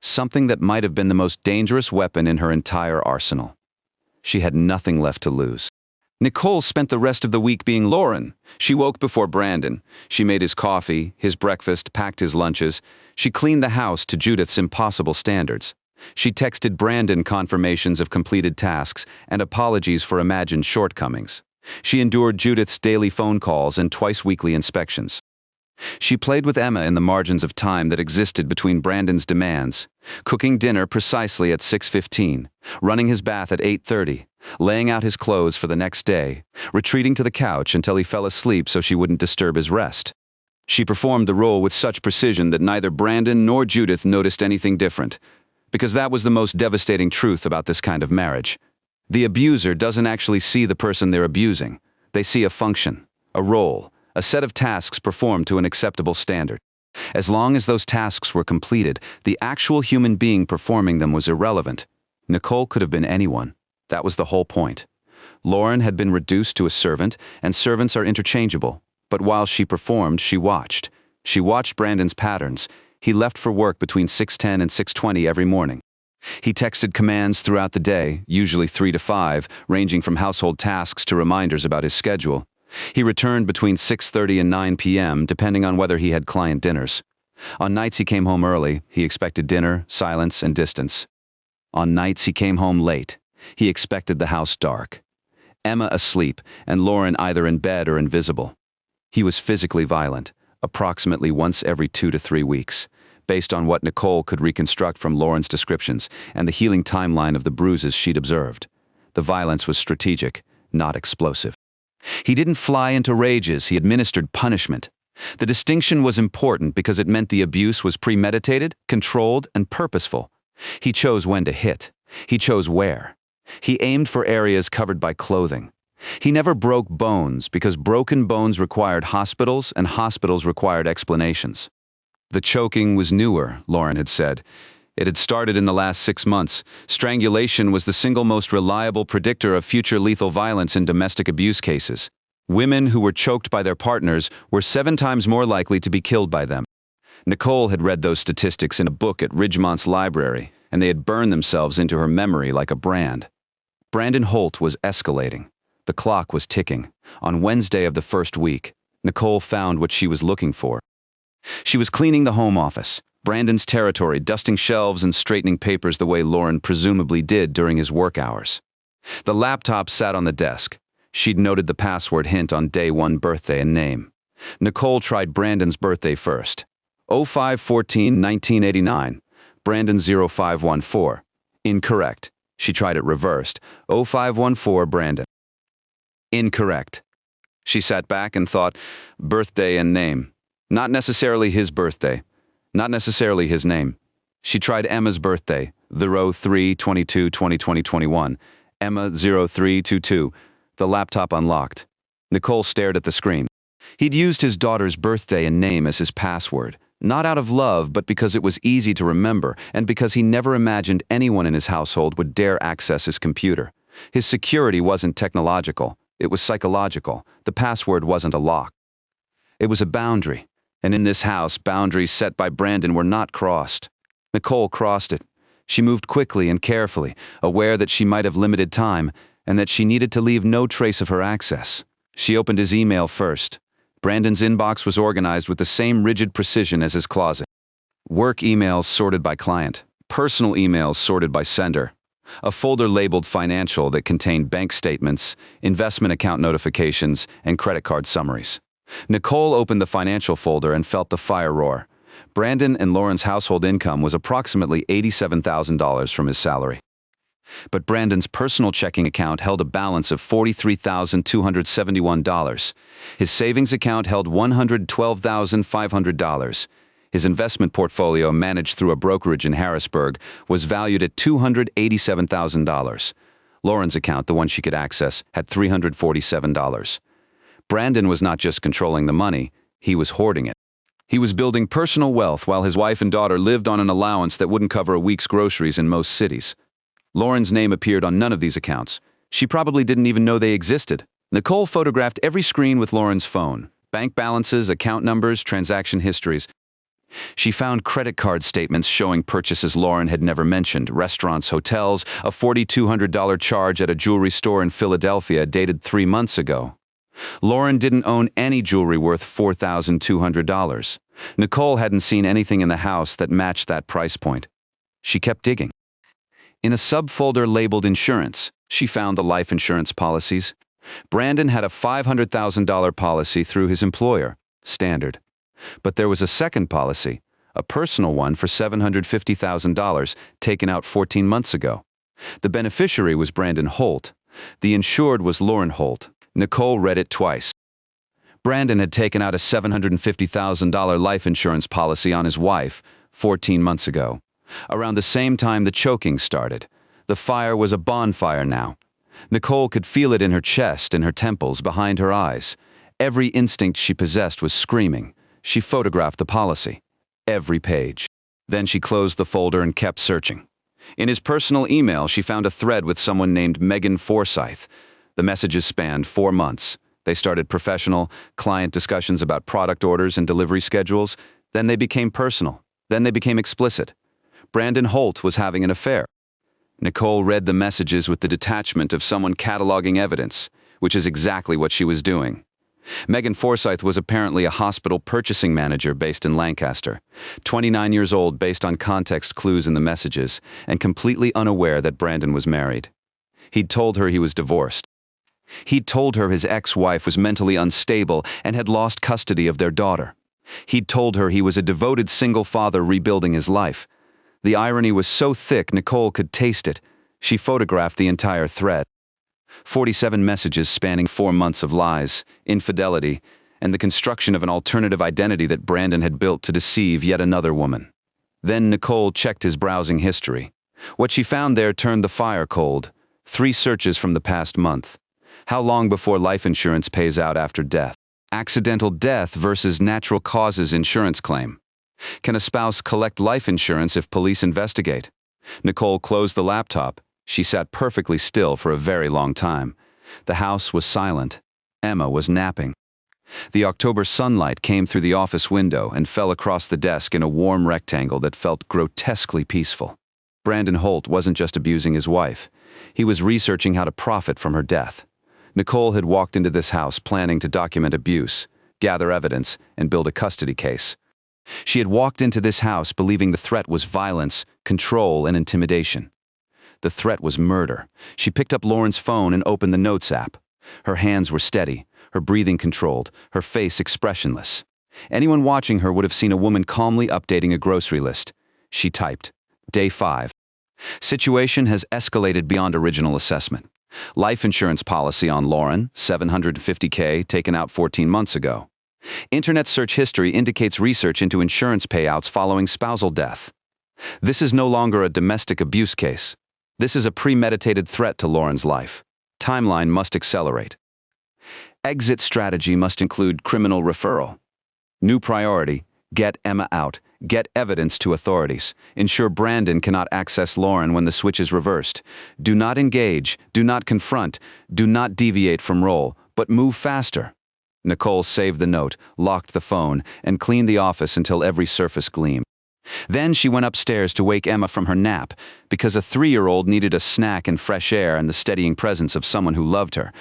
something that might have been the most dangerous weapon in her entire arsenal. She had nothing left to lose. Nicole spent the rest of the week being Lauren. She woke before Brandon. She made his coffee, his breakfast, packed his lunches. She cleaned the house to Judith's impossible standards. She texted Brandon confirmations of completed tasks and apologies for imagined shortcomings. She endured Judith's daily phone calls and twice-weekly inspections. She played with Emma in the margins of time that existed between Brandon's demands, cooking dinner precisely at 6:15, running his bath at 8:30, laying out his clothes for the next day, retreating to the couch until he fell asleep so she wouldn't disturb his rest. She performed the role with such precision that neither Brandon nor Judith noticed anything different, because that was the most devastating truth about this kind of marriage. The abuser doesn't actually see the person they're abusing. They see a function, a role, a set of tasks performed to an acceptable standard. As long as those tasks were completed, the actual human being performing them was irrelevant. Nicole could have been anyone. That was the whole point. Lauren had been reduced to a servant, and servants are interchangeable. But while she performed, she watched. She watched Brandon's patterns. He left for work between 6:10 and 6:20 every morning. He texted commands throughout the day, usually 3 to 5, ranging from household tasks to reminders about his schedule. He returned between 6:30 and 9 p.m., depending on whether he had client dinners. On nights he came home early, he expected dinner, silence, and distance. On nights he came home late. He expected the house dark. Emma asleep, and Lauren either in bed or invisible. He was physically violent, approximately once every 2 to 3 weeks, based on what Nicole could reconstruct from Lauren's descriptions and the healing timeline of the bruises she'd observed. The violence was strategic, not explosive. He didn't fly into rages, he administered punishment. The distinction was important because it meant the abuse was premeditated, controlled, and purposeful. He chose when to hit. He chose where. He aimed for areas covered by clothing. He never broke bones because broken bones required hospitals and hospitals required explanations. The choking was newer, Lauren had said. It had started in the last 6 months. Strangulation was the single most reliable predictor of future lethal violence in domestic abuse cases. Women who were choked by their partners were 7 times more likely to be killed by them. Nicole had read those statistics in a book at Ridgemont's library, and they had burned themselves into her memory like a brand. Brandon Holt was escalating. The clock was ticking. On Wednesday of the first week, Nicole found what she was looking for. She was cleaning the home office, Brandon's territory, dusting shelves and straightening papers the way Lauren presumably did during his work hours. The laptop sat on the desk. She'd noted the password hint on day 1 birthday and name. Nicole tried Brandon's birthday first. 05/14/1989. Brandon 0514. Incorrect. She tried it reversed. 0514 Brandon. Incorrect. She sat back and thought, birthday and name. Not necessarily his birthday. Not necessarily his name. She tried Emma's birthday, 03/22/2021. Emma 0322. The laptop unlocked. Nicole stared at the screen. He'd used his daughter's birthday and name as his password, not out of love, but because it was easy to remember, and because he never imagined anyone in his household would dare access his computer. His security wasn't technological. It was psychological. The password wasn't a lock. It was a boundary. And in this house, boundaries set by Brandon were not crossed. Nicole crossed it. She moved quickly and carefully, aware that she might have limited time and that she needed to leave no trace of her access. She opened his email first. Brandon's inbox was organized with the same rigid precision as his closet. Work emails sorted by client. Personal emails sorted by sender. A folder labeled financial that contained bank statements, investment account notifications, and credit card summaries. Nicole opened the financial folder and felt the fire roar. Brandon and Lauren's household income was approximately $87,000 from his salary. But Brandon's personal checking account held a balance of $43,271. His savings account held $112,500. His investment portfolio, managed through a brokerage in Harrisburg, was valued at $287,000. Lauren's account, the one she could access, had $347. Brandon was not just controlling the money, he was hoarding it. He was building personal wealth while his wife and daughter lived on an allowance that wouldn't cover a week's groceries in most cities. Lauren's name appeared on none of these accounts. She probably didn't even know they existed. Nicole photographed every screen with Lauren's phone. Bank balances, account numbers, transaction histories. She found credit card statements showing purchases Lauren had never mentioned, restaurants, hotels, a $4,200 charge at a jewelry store in Philadelphia dated 3 months ago. Lauren didn't own any jewelry worth $4,200. Nicole hadn't seen anything in the house that matched that price point. She kept digging. In a subfolder labeled insurance, she found the life insurance policies. Brandon had a $500,000 policy through his employer, Standard. But there was a second policy, a personal one for $750,000, taken out 14 months ago. The beneficiary was Brandon Holt. The insured was Lauren Holt. Nicole read it twice. Brandon had taken out a $750,000 life insurance policy on his wife 14 months ago. Around the same time the choking started. The fire was a bonfire now. Nicole could feel it in her chest, in her temples, behind her eyes. Every instinct she possessed was screaming. She photographed the policy. Every page. Then she closed the folder and kept searching. In his personal email, she found a thread with someone named Megan Forsyth. The messages spanned 4 months. They started professional, client discussions about product orders and delivery schedules. Then they became personal. Then they became explicit. Brandon Holt was having an affair. Nicole read the messages with the detachment of someone cataloging evidence, which is exactly what she was doing. Megan Forsyth was apparently a hospital purchasing manager based in Lancaster, 29 years old based on context clues in the messages, and completely unaware that Brandon was married. He'd told her he was divorced. He'd told her his ex-wife was mentally unstable and had lost custody of their daughter. He'd told her he was a devoted single father rebuilding his life. The irony was so thick Nicole could taste it. She photographed the entire thread. 47 messages spanning 4 months of lies, infidelity, and the construction of an alternative identity that Brandon had built to deceive yet another woman. Then Nicole checked his browsing history. What she found there turned the fire cold. 3 searches from the past month. How long before life insurance pays out after death? Accidental death versus natural causes insurance claim. Can a spouse collect life insurance if police investigate? Nicole closed the laptop. She sat perfectly still for a very long time. The house was silent. Emma was napping. The October sunlight came through the office window and fell across the desk in a warm rectangle that felt grotesquely peaceful. Brandon Holt wasn't just abusing his wife. He was researching how to profit from her death. Nicole had walked into this house planning to document abuse, gather evidence, and build a custody case. She had walked into this house believing the threat was violence, control, and intimidation. The threat was murder. She picked up Lauren's phone and opened the Notes app. Her hands were steady, her breathing controlled, her face expressionless. Anyone watching her would have seen a woman calmly updating a grocery list. She typed, Day 5. Situation has escalated beyond original assessment. Life insurance policy on Lauren, $750K, taken out 14 months ago. Internet search history indicates research into insurance payouts following spousal death. This is no longer a domestic abuse case. This is a premeditated threat to Lauren's life. Timeline must accelerate. Exit strategy must include criminal referral. New priority, get Emma out Get evidence to authorities. Ensure Brandon cannot access Lauren when the switch is reversed. Do not engage, do not confront, do not deviate from role, but move faster. Nicole saved the note, locked the phone, and cleaned the office until every surface gleamed. Then she went upstairs to wake Emma from her nap, because a 3-year-old needed a snack and fresh air and the steadying presence of someone who loved her.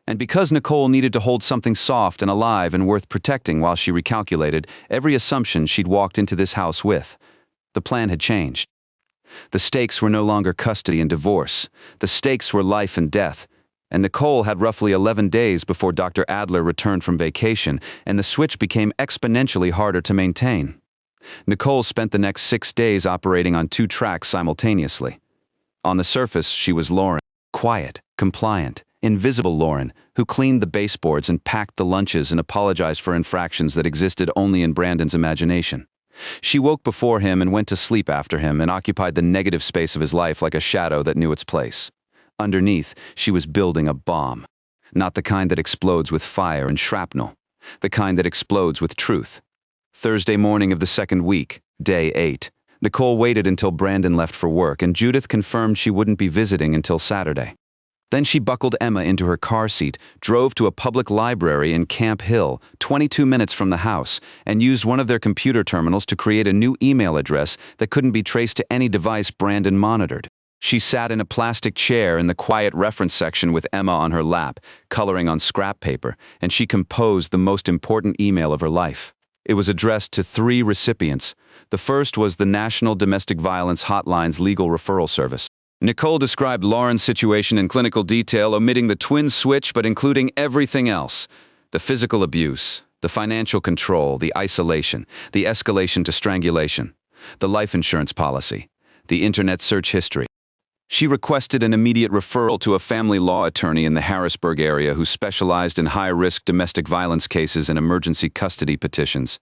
And because Nicole needed to hold something soft and alive and worth protecting while she recalculated every assumption she'd walked into this house with. The plan had changed. The stakes were no longer custody and divorce. The stakes were life and death. And Nicole had roughly 11 days before Dr. Adler returned from vacation, and the switch became exponentially harder to maintain. Nicole spent the next 6 days operating on 2 tracks simultaneously. On the surface, she was Lauren. Quiet, compliant, invisible Lauren, who cleaned the baseboards and packed the lunches and apologized for infractions that existed only in Brandon's imagination. She woke before him and went to sleep after him and occupied the negative space of his life like a shadow that knew its place. Underneath, she was building a bomb. Not the kind that explodes with fire and shrapnel. The kind that explodes with truth. Thursday morning of the 2nd week, day 8. Nicole waited until Brandon left for work, and Judith confirmed she wouldn't be visiting until Saturday. Then she buckled Emma into her car seat, drove to a public library in Camp Hill, 22 minutes from the house, and used one of their computer terminals to create a new email address that couldn't be traced to any device Brandon monitored. She sat in a plastic chair in the quiet reference section with Emma on her lap, coloring on scrap paper, and she composed the most important email of her life. It was addressed to 3 recipients. The first was the National Domestic Violence Hotline's Legal Referral Service. Nicole described Lauren's situation in clinical detail, omitting the twin switch but including everything else. The physical abuse, the financial control, the isolation, the escalation to strangulation, the life insurance policy, the internet search history. She requested an immediate referral to a family law attorney in the Harrisburg area who specialized in high-risk domestic violence cases and emergency custody petitions.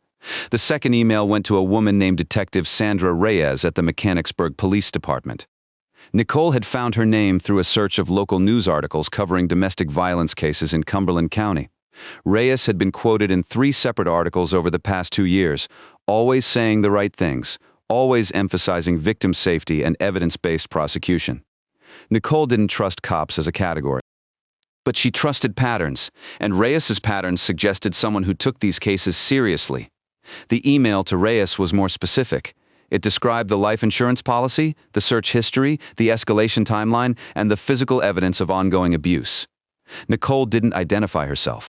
The second email went to a woman named Detective Sandra Reyes at the Mechanicsburg Police Department. Nicole had found her name through a search of local news articles covering domestic violence cases in Cumberland County. Reyes had been quoted in 3 separate articles over the past 2 years, always saying the right things, always emphasizing victim safety and evidence-based prosecution. Nicole didn't trust cops as a category. But she trusted patterns, and Reyes's patterns suggested someone who took these cases seriously. The email to Reyes was more specific. It described the life insurance policy, the search history, the escalation timeline, and the physical evidence of ongoing abuse. Nicole didn't identify herself.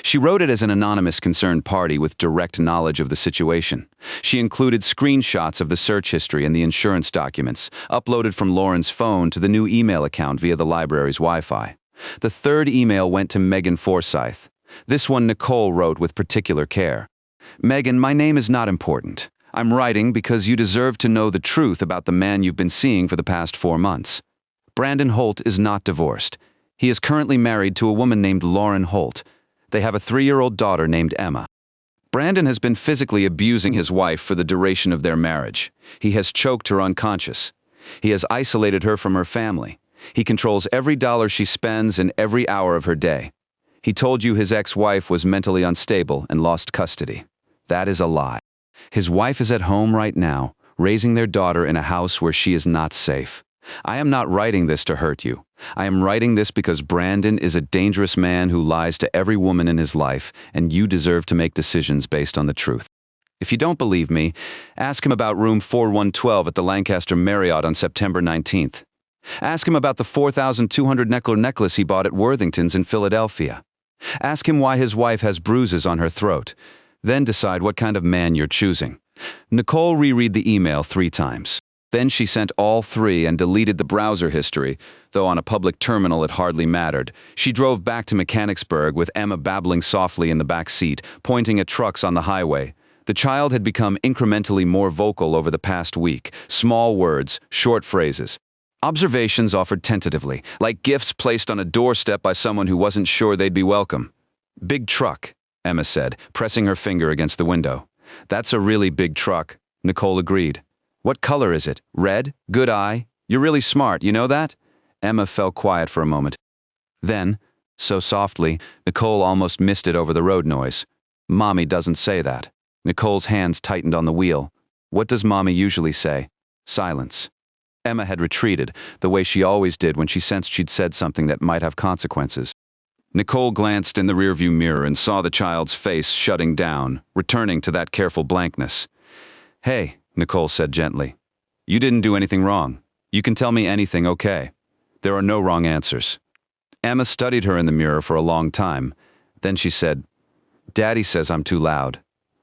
She wrote it as an anonymous concerned party with direct knowledge of the situation. She included screenshots of the search history and the insurance documents, uploaded from Lauren's phone to the new email account via the library's Wi-Fi. The third email went to Megan Forsyth. This one Nicole wrote with particular care. Megan, my name is not important. I'm writing because you deserve to know the truth about the man you've been seeing for the past 4 months. Brandon Holt is not divorced. He is currently married to a woman named Lauren Holt. They have a 3-year-old daughter named Emma. Brandon has been physically abusing his wife for the duration of their marriage. He has choked her unconscious. He has isolated her from her family. He controls every dollar she spends and every hour of her day. He told you his ex-wife was mentally unstable and lost custody. That is a lie. His wife is at home right now, raising their daughter in a house where she is not safe. I am not writing this to hurt you. I am writing this because Brandon is a dangerous man who lies to every woman in his life, and you deserve to make decisions based on the truth. If you don't believe me, ask him about room 4112 at the Lancaster Marriott on September 19th. Ask him about the $4,200 necklace he bought at Worthington's in Philadelphia. Ask him why his wife has bruises on her throat. Then decide what kind of man you're choosing. Nicole reread the email 3 times. Then she sent all 3 and deleted the browser history, though on a public terminal it hardly mattered. She drove back to Mechanicsburg with Emma babbling softly in the back seat, pointing at trucks on the highway. The child had become incrementally more vocal over the past week, small words, short phrases. Observations offered tentatively, like gifts placed on a doorstep by someone who wasn't sure they'd be welcome. Big truck, Emma said, pressing her finger against the window. That's a really big truck, Nicole agreed. What color is it? Red? Good eye? You're really smart, you know that? Emma fell quiet for a moment. Then, so softly, Nicole almost missed it over the road noise. Mommy doesn't say that. Nicole's hands tightened on the wheel. What does Mommy usually say? Silence. Emma had retreated, the way she always did when she sensed she'd said something that might have consequences. Nicole glanced in the rearview mirror and saw the child's face shutting down, returning to that careful blankness. Hey, Nicole said gently. You didn't do anything wrong. You can tell me anything, okay? There are no wrong answers. Emma studied her in the mirror for a long time. Then she said, Daddy says I'm too loud.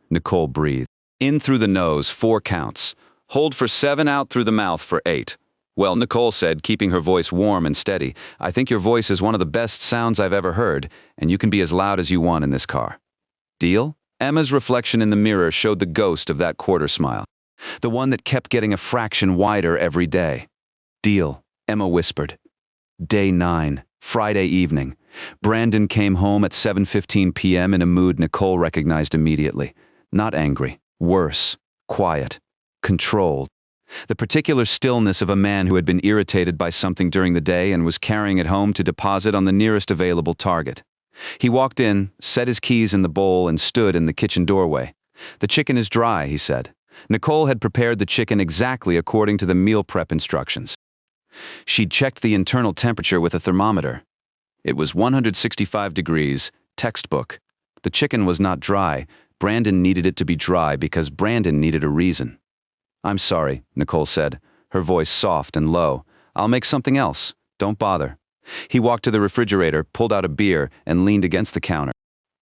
Nicole breathed. In through the nose, 4 counts. Hold for 7, out through the mouth for 8. Well, Nicole said, keeping her voice warm and steady, I think your voice is one of the best sounds I've ever heard, and you can be as loud as you want in this car. Deal? Emma's reflection in the mirror showed the ghost of that quarter smile. The one that kept getting a fraction wider every day. Deal, Emma whispered. Day 9, Friday evening. Brandon came home at 7:15 p.m. in a mood Nicole recognized immediately. Not angry, worse, quiet, controlled. The particular stillness of a man who had been irritated by something during the day and was carrying it home to deposit on the nearest available target. He walked in, set his keys in the bowl, and stood in the kitchen doorway. The chicken is dry, he said. Nicole had prepared the chicken exactly according to the meal prep instructions. She'd checked the internal temperature with a thermometer. It was 165 degrees, textbook. The chicken was not dry. Brandon needed it to be dry because Brandon needed a reason. I'm sorry, Nicole said, her voice soft and low. I'll make something else. Don't bother. He walked to the refrigerator, pulled out a beer, and leaned against the counter.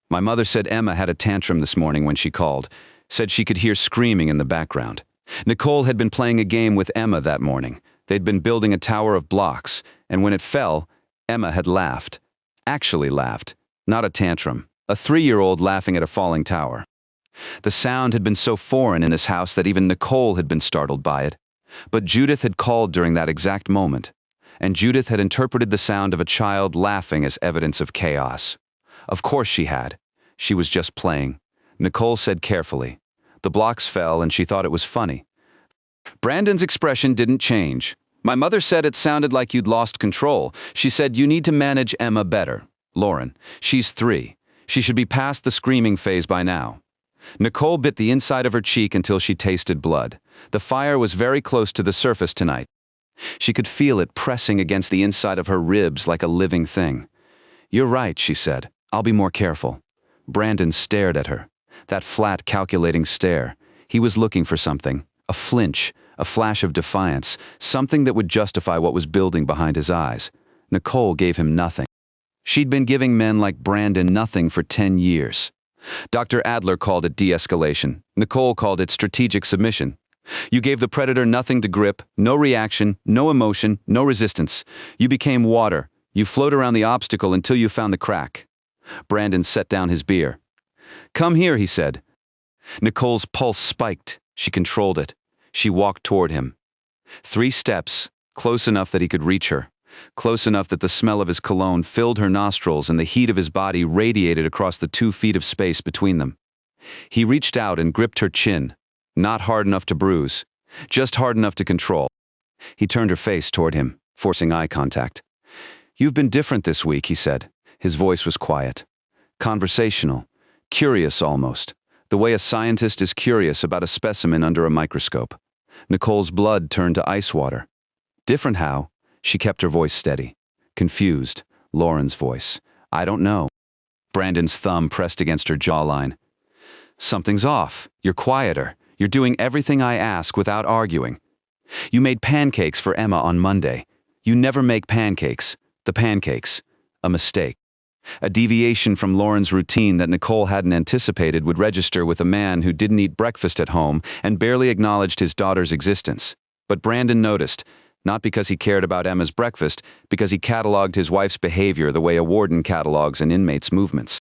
My mother said Emma had a tantrum this morning when she called. Said she could hear screaming in the background. Nicole had been playing a game with Emma that morning. They'd been building a tower of blocks, and when it fell, Emma had laughed. Actually laughed. Not a tantrum. A 3-year-old laughing at a falling tower. The sound had been so foreign in this house that even Nicole had been startled by it. But Judith had called during that exact moment, and Judith had interpreted the sound of a child laughing as evidence of chaos. Of course she had. She was just playing. Nicole said carefully. The blocks fell and she thought it was funny. Brandon's expression didn't change. My mother said it sounded like you'd lost control. She said you need to manage Emma better. Lauren, she's 3. She should be past the screaming phase by now. Nicole bit the inside of her cheek until she tasted blood. The fire was very close to the surface tonight. She could feel it pressing against the inside of her ribs like a living thing. You're right, she said. I'll be more careful. Brandon stared at her. That flat, calculating stare. He was looking for something. A flinch, a flash of defiance, something that would justify what was building behind his eyes. Nicole gave him nothing. She'd been giving men like Brandon nothing for 10 years. Dr. Adler called it de-escalation. Nicole called it strategic submission. You gave the predator nothing to grip, no reaction, no emotion, no resistance. You became water. You flowed around the obstacle until you found the crack. Brandon set down his beer. Come here, he said. Nicole's pulse spiked. She controlled it. She walked toward him. 3 steps, close enough that he could reach her. Close enough that the smell of his cologne filled her nostrils and the heat of his body radiated across the 2 feet of space between them. He reached out and gripped her chin. Not hard enough to bruise, just hard enough to control. He turned her face toward him, forcing eye contact. You've been different this week, he said. His voice was quiet. Conversational. Curious almost. The way a scientist is curious about a specimen under a microscope. Nicole's blood turned to ice water. Different how? She kept her voice steady. Confused. Lauren's voice. I don't know. Brandon's thumb pressed against her jawline. Something's off. You're quieter. You're doing everything I ask without arguing. You made pancakes for Emma on Monday. You never make pancakes. The pancakes. A mistake. A deviation from Lauren's routine that Nicole hadn't anticipated would register with a man who didn't eat breakfast at home and barely acknowledged his daughter's existence. But Brandon noticed. Not because he cared about Emma's breakfast, because he cataloged his wife's behavior the way a warden catalogs an inmate's movements.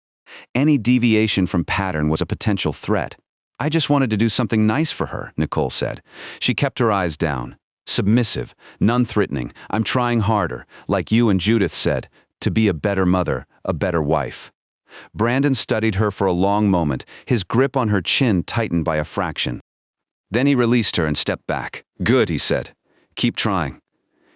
Any deviation from pattern was a potential threat. I just wanted to do something nice for her, Nicole said. She kept her eyes down. Submissive, none threatening. I'm trying harder, like you and Judith said, to be a better mother, a better wife. Brandon studied her for a long moment, his grip on her chin tightened by a fraction. Then he released her and stepped back. Good, he said. Keep trying.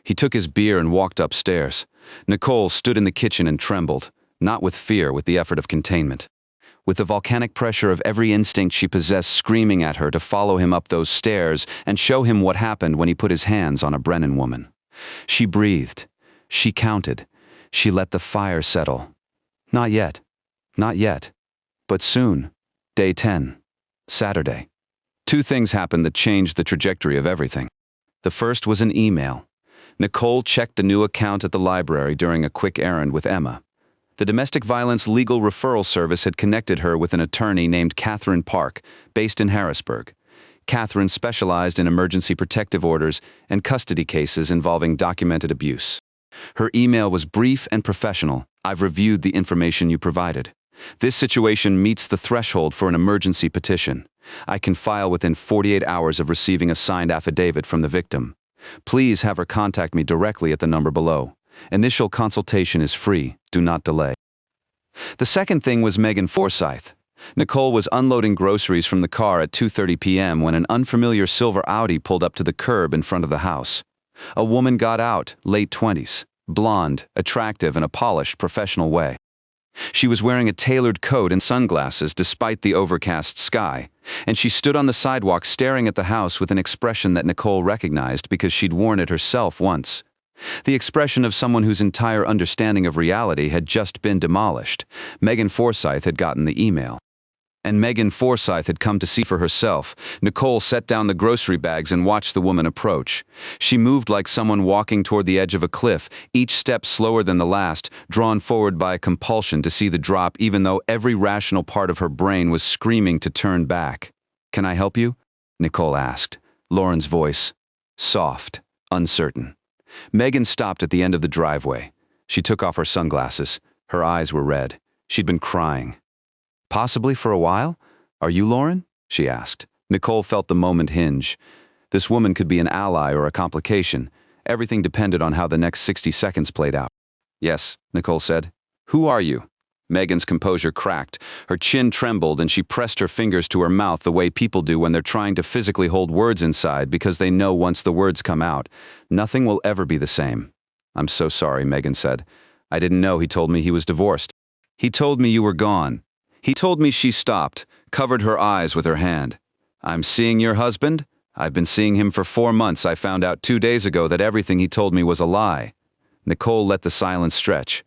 He took his beer and walked upstairs. Nicole stood in the kitchen and trembled, not with fear, with the effort of containment. with the volcanic pressure of every instinct she possessed screaming at her to follow him up those stairs and show him what happened when he put his hands on a Brennan woman. She breathed. She counted. She let the fire settle. Not yet. Not yet. But soon. Day 10. Saturday. Two things happened that changed the trajectory of everything. The first was an email. Nicole checked the new account at the library during a quick errand with Emma. The domestic violence legal referral service had connected her with an attorney named Catherine Park, based in Harrisburg. Catherine specialized in emergency protective orders and custody cases involving documented abuse. Her email was brief and professional. "I've reviewed the information you provided. This situation meets the threshold for an emergency petition. I can file within 48 hours of receiving a signed affidavit from the victim. Please have her contact me directly at the number below. Initial consultation is free. Do not delay." The second thing was Megan Forsyth. Nicole was unloading groceries from the car at 2:30 p.m. when an unfamiliar silver Audi pulled up to the curb in front of the house. A woman got out, late 20s, blonde, attractive in a polished, professional way. She was wearing a tailored coat and sunglasses despite the overcast sky, and she stood on the sidewalk staring at the house with an expression that Nicole recognized because she'd worn it herself once. The expression of someone whose entire understanding of reality had just been demolished. Megan Forsyth had gotten the email. And Megan Forsyth had come to see for herself. Nicole set down the grocery bags and watched the woman approach. She moved like someone walking toward the edge of a cliff, each step slower than the last, drawn forward by a compulsion to see the drop even though every rational part of her brain was screaming to turn back. "Can I help you?" Nicole asked, Lauren's voice soft, uncertain. Megan stopped at the end of the driveway. She took off her sunglasses. Her eyes were red. She'd been crying. "Possibly for a while? Are you Lauren?" she asked. Nicole felt the moment hinge. This woman could be an ally or a complication. Everything depended on how the next 60 seconds played out. "Yes," Nicole said. "Who are you?" Megan's composure cracked. Her chin trembled and she pressed her fingers to her mouth the way people do when they're trying to physically hold words inside because they know once the words come out, nothing will ever be the same. "I'm so sorry," Megan said. "I didn't know he told me he was divorced. He told me you were gone. He told me." She stopped, covered her eyes with her hand. "I'm seeing your husband? I've been seeing him for 4 months. I found out 2 days ago that everything he told me was a lie." Nicole let the silence stretch.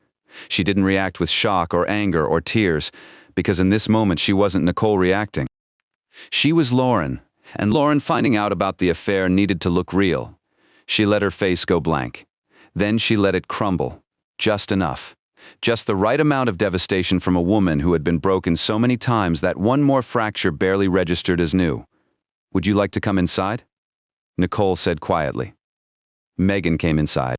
She didn't react with shock or anger or tears, because in this moment she wasn't Nicole reacting. She was Lauren, and Lauren finding out about the affair needed to look real. She let her face go blank. Then she let it crumble. Just enough. Just the right amount of devastation from a woman who had been broken so many times that one more fracture barely registered as new. "Would you like to come inside?" Nicole said quietly. Megan came inside.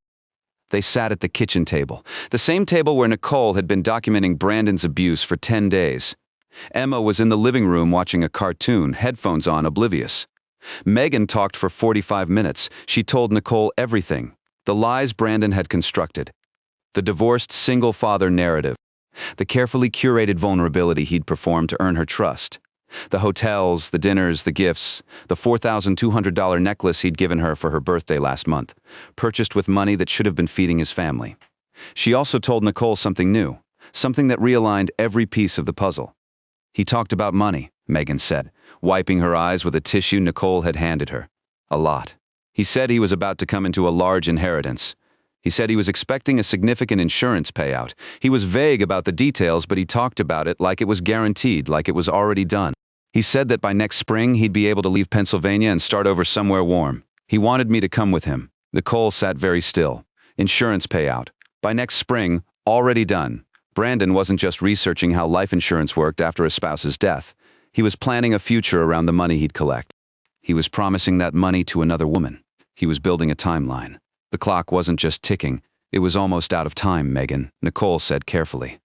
They sat at the kitchen table, the same table where Nicole had been documenting Brandon's abuse for 10 days. Emma was in the living room watching a cartoon, headphones on, oblivious. Megan talked for 45 minutes. She told Nicole everything. The lies Brandon had constructed. The divorced single-father narrative. The carefully curated vulnerability he'd performed to earn her trust. The hotels, the dinners, the gifts, the $4,200 necklace he'd given her for her birthday last month, purchased with money that should have been feeding his family. She also told Nicole something new, something that realigned every piece of the puzzle. "He talked about money," Megan said, wiping her eyes with a tissue Nicole had handed her. "A lot. He said he was about to come into a large inheritance. He said he was expecting a significant insurance payout. He was vague about the details, but he talked about it like it was guaranteed, like it was already done. He said that by next spring he'd be able to leave Pennsylvania and start over somewhere warm. He wanted me to come with him." Nicole sat very still. Insurance payout. By next spring, already done. Brandon wasn't just researching how life insurance worked after a spouse's death. He was planning a future around the money he'd collect. He was promising that money to another woman. He was building a timeline. The clock wasn't just ticking, it was almost out of time, Megan, Nicole said carefully.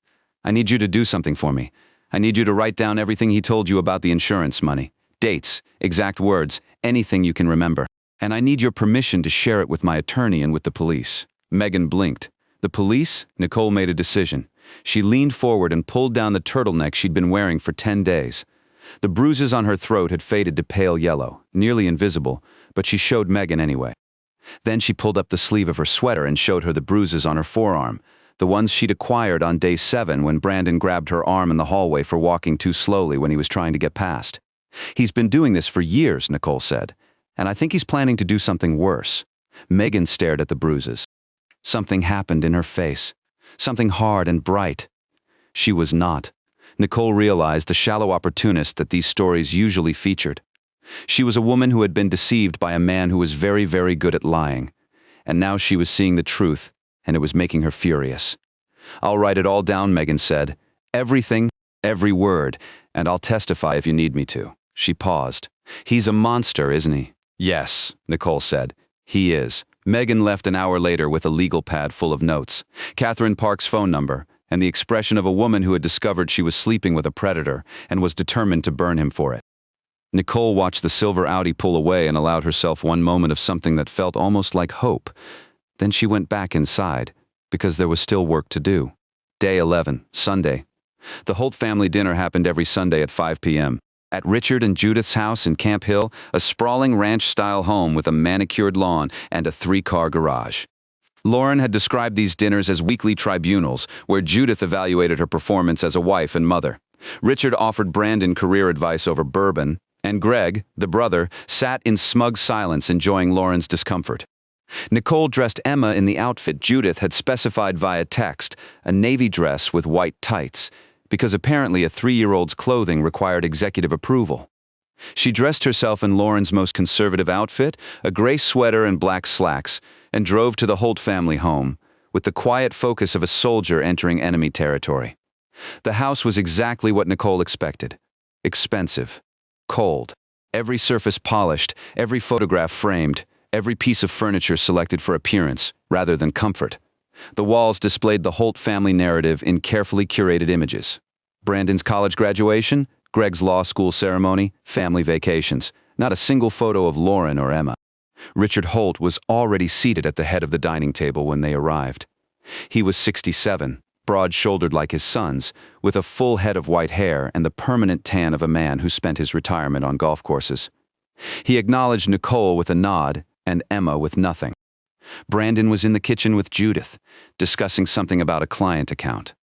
"I need you to do something for me. I need you to write down everything he told you about the insurance money. Dates, exact words, anything you can remember. And I need your permission to share it with my attorney and with the police." Megan blinked. "The police?" Nicole made a decision. She leaned forward and pulled down the turtleneck she'd been wearing for 10 days. The bruises on her throat had faded to pale yellow, nearly invisible, but she showed Megan anyway. Then she pulled up the sleeve of her sweater and showed her the bruises on her forearm. the ones she'd acquired on day 7 when Brandon grabbed her arm in the hallway for walking too slowly when he was trying to get past. He's been doing this for years, Nicole said, and I think he's planning to do something worse. Megan stared at the bruises. Something happened in her face. Something hard and bright. She was not. Nicole realized the shallow opportunist that these stories usually featured. She was a woman who had been deceived by a man who was very, very good at lying. And now she was seeing the truth, and it was making her furious. "I'll write it all down," Megan said. "Everything, every word, and I'll testify if you need me to." She paused. "He's a monster, isn't he?" "Yes," Nicole said. "He is." Megan left an hour later with a legal pad full of notes, Catherine Park's phone number, and the expression of a woman who had discovered she was sleeping with a predator and was determined to burn him for it. Nicole watched the silver Audi pull away and allowed herself one moment of something that felt almost like hope. Then she went back inside, because there was still work to do. Day 11, Sunday. The Holt family dinner happened every Sunday at 5 p.m. At Richard and Judith's house in Camp Hill, a sprawling ranch-style home with a manicured lawn and a 3-car garage. Lauren had described these dinners as weekly tribunals, where Judith evaluated her performance as a wife and mother. Richard offered Brandon career advice over bourbon, and Greg, the brother, sat in smug silence enjoying Lauren's discomfort. Nicole dressed Emma in the outfit Judith had specified via text, a navy dress with white tights, because apparently a 3-year-old's clothing required executive approval. She dressed herself in Lauren's most conservative outfit, a gray sweater and black slacks, and drove to the Holt family home, with the quiet focus of a soldier entering enemy territory. The house was exactly what Nicole expected. Expensive. Cold. Every surface polished, every photograph framed, every piece of furniture selected for appearance, rather than comfort. The walls displayed the Holt family narrative in carefully curated images. Brandon's college graduation, Greg's law school ceremony, family vacations. Not a single photo of Lauren or Emma. Richard Holt was already seated at the head of the dining table when they arrived. He was 67, broad-shouldered like his sons, with a full head of white hair and the permanent tan of a man who spent his retirement on golf courses. He acknowledged Nicole with a nod and Emma with nothing. Brandon was in the kitchen with Judith, discussing something about a client account.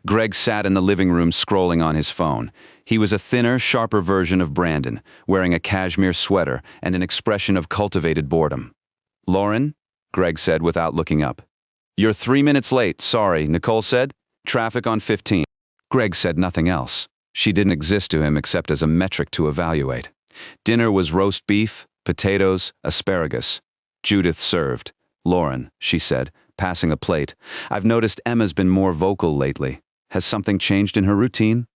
Greg sat in the living room scrolling on his phone. He was a thinner, sharper version of Brandon, wearing a cashmere sweater and an expression of cultivated boredom. "Lauren?" Greg said without looking up. "You're 3 minutes late, sorry," Nicole said. "Traffic on 15. Greg said nothing else. She didn't exist to him except as a metric to evaluate. Dinner was roast beef, potatoes, asparagus. Judith served. "Lauren," she said, passing a plate, "I've noticed Emma's been more vocal lately. Has something changed in her routine?"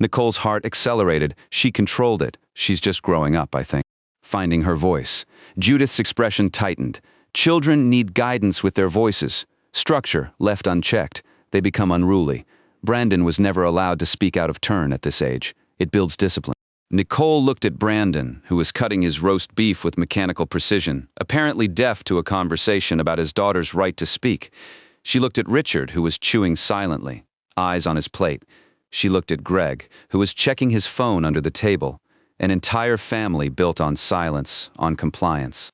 Nicole's heart accelerated. She controlled it. She's just growing up, I think. Finding her voice. Judith's expression tightened. Children need guidance with their voices. Structure, left unchecked. They become unruly. Brandon was never allowed to speak out of turn at this age. It builds discipline. Nicole looked at Brandon, who was cutting his roast beef with mechanical precision, apparently deaf to a conversation about his daughter's right to speak. She looked at Richard, who was chewing silently, eyes on his plate. She looked at Greg, who was checking his phone under the table. An entire family built on silence, on compliance.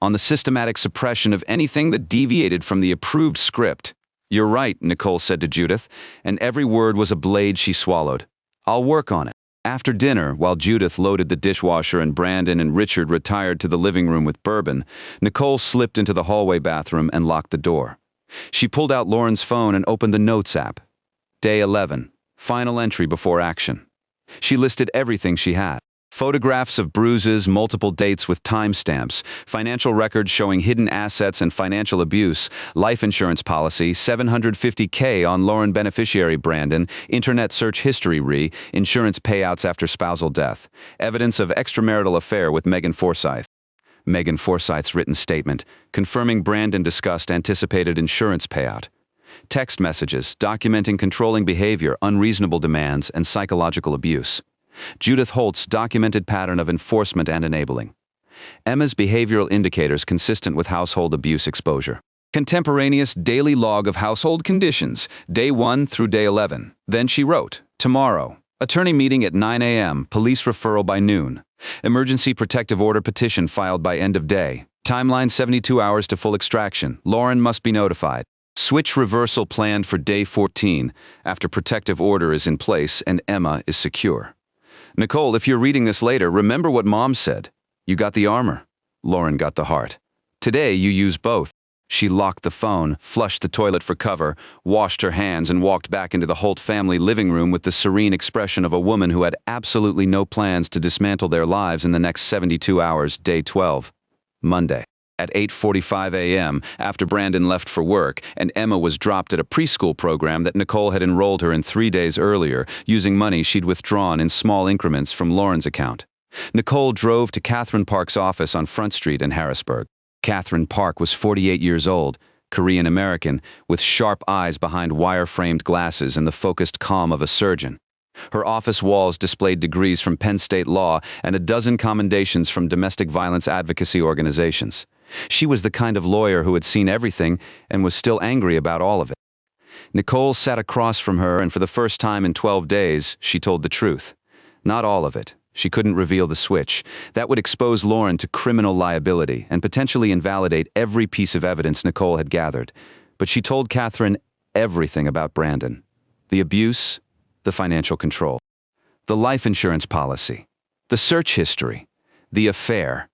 On the systematic suppression of anything that deviated from the approved script. "You're right," Nicole said to Judith, and every word was a blade she swallowed. "I'll work on it." After dinner, while Judith loaded the dishwasher and Brandon and Richard retired to the living room with bourbon, Nicole slipped into the hallway bathroom and locked the door. She pulled out Lauren's phone and opened the Notes app. Day 11. Final entry before action. She listed everything she had. Photographs of bruises, multiple dates with timestamps, financial records showing hidden assets and financial abuse, life insurance policy, $750K on Lauren beneficiary Brandon, internet search history insurance payouts after spousal death, evidence of extramarital affair with Megan Forsyth. Megan Forsyth's written statement, confirming Brandon discussed anticipated insurance payout. Text messages documenting controlling behavior, unreasonable demands, and psychological abuse. Judith Holt's documented pattern of enforcement and enabling. Emma's behavioral indicators consistent with household abuse exposure. Contemporaneous daily log of household conditions, day 1 through day 11. Then she wrote, "Tomorrow, attorney meeting at 9 a.m., police referral by noon. Emergency protective order petition filed by end of day. Timeline 72 hours to full extraction. Lauren must be notified." Switch reversal planned for day 14 after protective order is in place and Emma is secure. Nicole, if you're reading this later, remember what Mom said. You got the armor. Lauren got the heart. Today, you use both. She locked the phone, flushed the toilet for cover, washed her hands, and walked back into the Holt family living room with the serene expression of a woman who had absolutely no plans to dismantle their lives in the next 72 hours, day 12. Monday. At 8:45 a.m., after Brandon left for work, and Emma was dropped at a preschool program that Nicole had enrolled her in 3 days earlier, using money she'd withdrawn in small increments from Lauren's account. Nicole drove to Catherine Park's office on Front Street in Harrisburg. Catherine Park was 48 years old, Korean-American, with sharp eyes behind wire-framed glasses and the focused calm of a surgeon. Her office walls displayed degrees from Penn State law and a dozen commendations from domestic violence advocacy organizations. She was the kind of lawyer who had seen everything and was still angry about all of it. Nicole sat across from her, and for the first time in 12 days, she told the truth. Not all of it. She couldn't reveal the switch. That would expose Lauren to criminal liability and potentially invalidate every piece of evidence Nicole had gathered. But she told Catherine everything about Brandon. The abuse, the financial control, the life insurance policy, the search history, the affair,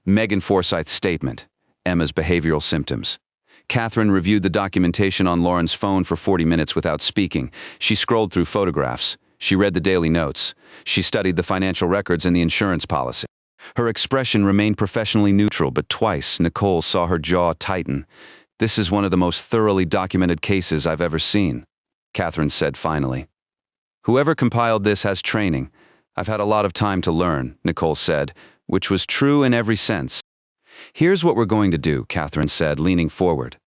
Megan Forsyth's statement, Emma's behavioral symptoms. Catherine reviewed the documentation on Lauren's phone for 40 minutes without speaking. She scrolled through photographs. She read the daily notes. She studied the financial records and the insurance policy. Her expression remained professionally neutral, but twice Nicole saw her jaw tighten. "This is one of the most thoroughly documented cases I've ever seen," Catherine said finally. "Whoever compiled this has training. I've had a lot of time to learn," Nicole said, which was true in every sense. "Here's what we're going to do," Catherine said, leaning forward.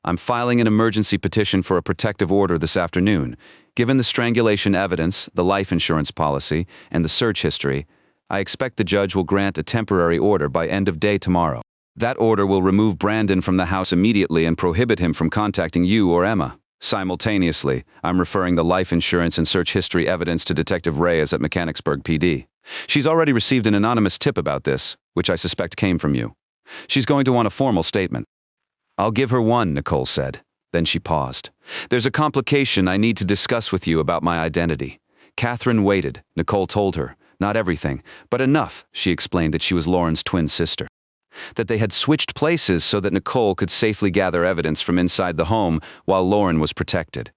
"I'm filing an emergency petition for a protective order this afternoon. Given the strangulation evidence, the life insurance policy, and the search history, I expect the judge will grant a temporary order by end of day tomorrow. That order will remove Brandon from the house immediately and prohibit him from contacting you or Emma. Simultaneously, I'm referring the life insurance and search history evidence to Detective Reyes at Mechanicsburg PD. She's already received an anonymous tip about this, which I suspect came from you. She's going to want a formal statement." "I'll give her one," Nicole said. Then she paused. "There's a complication I need to discuss with you about my identity." Catherine waited. Nicole told her. Not everything, but enough. She explained that she was Lauren's twin sister. That they had switched places so that Nicole could safely gather evidence from inside the home while Lauren was protected.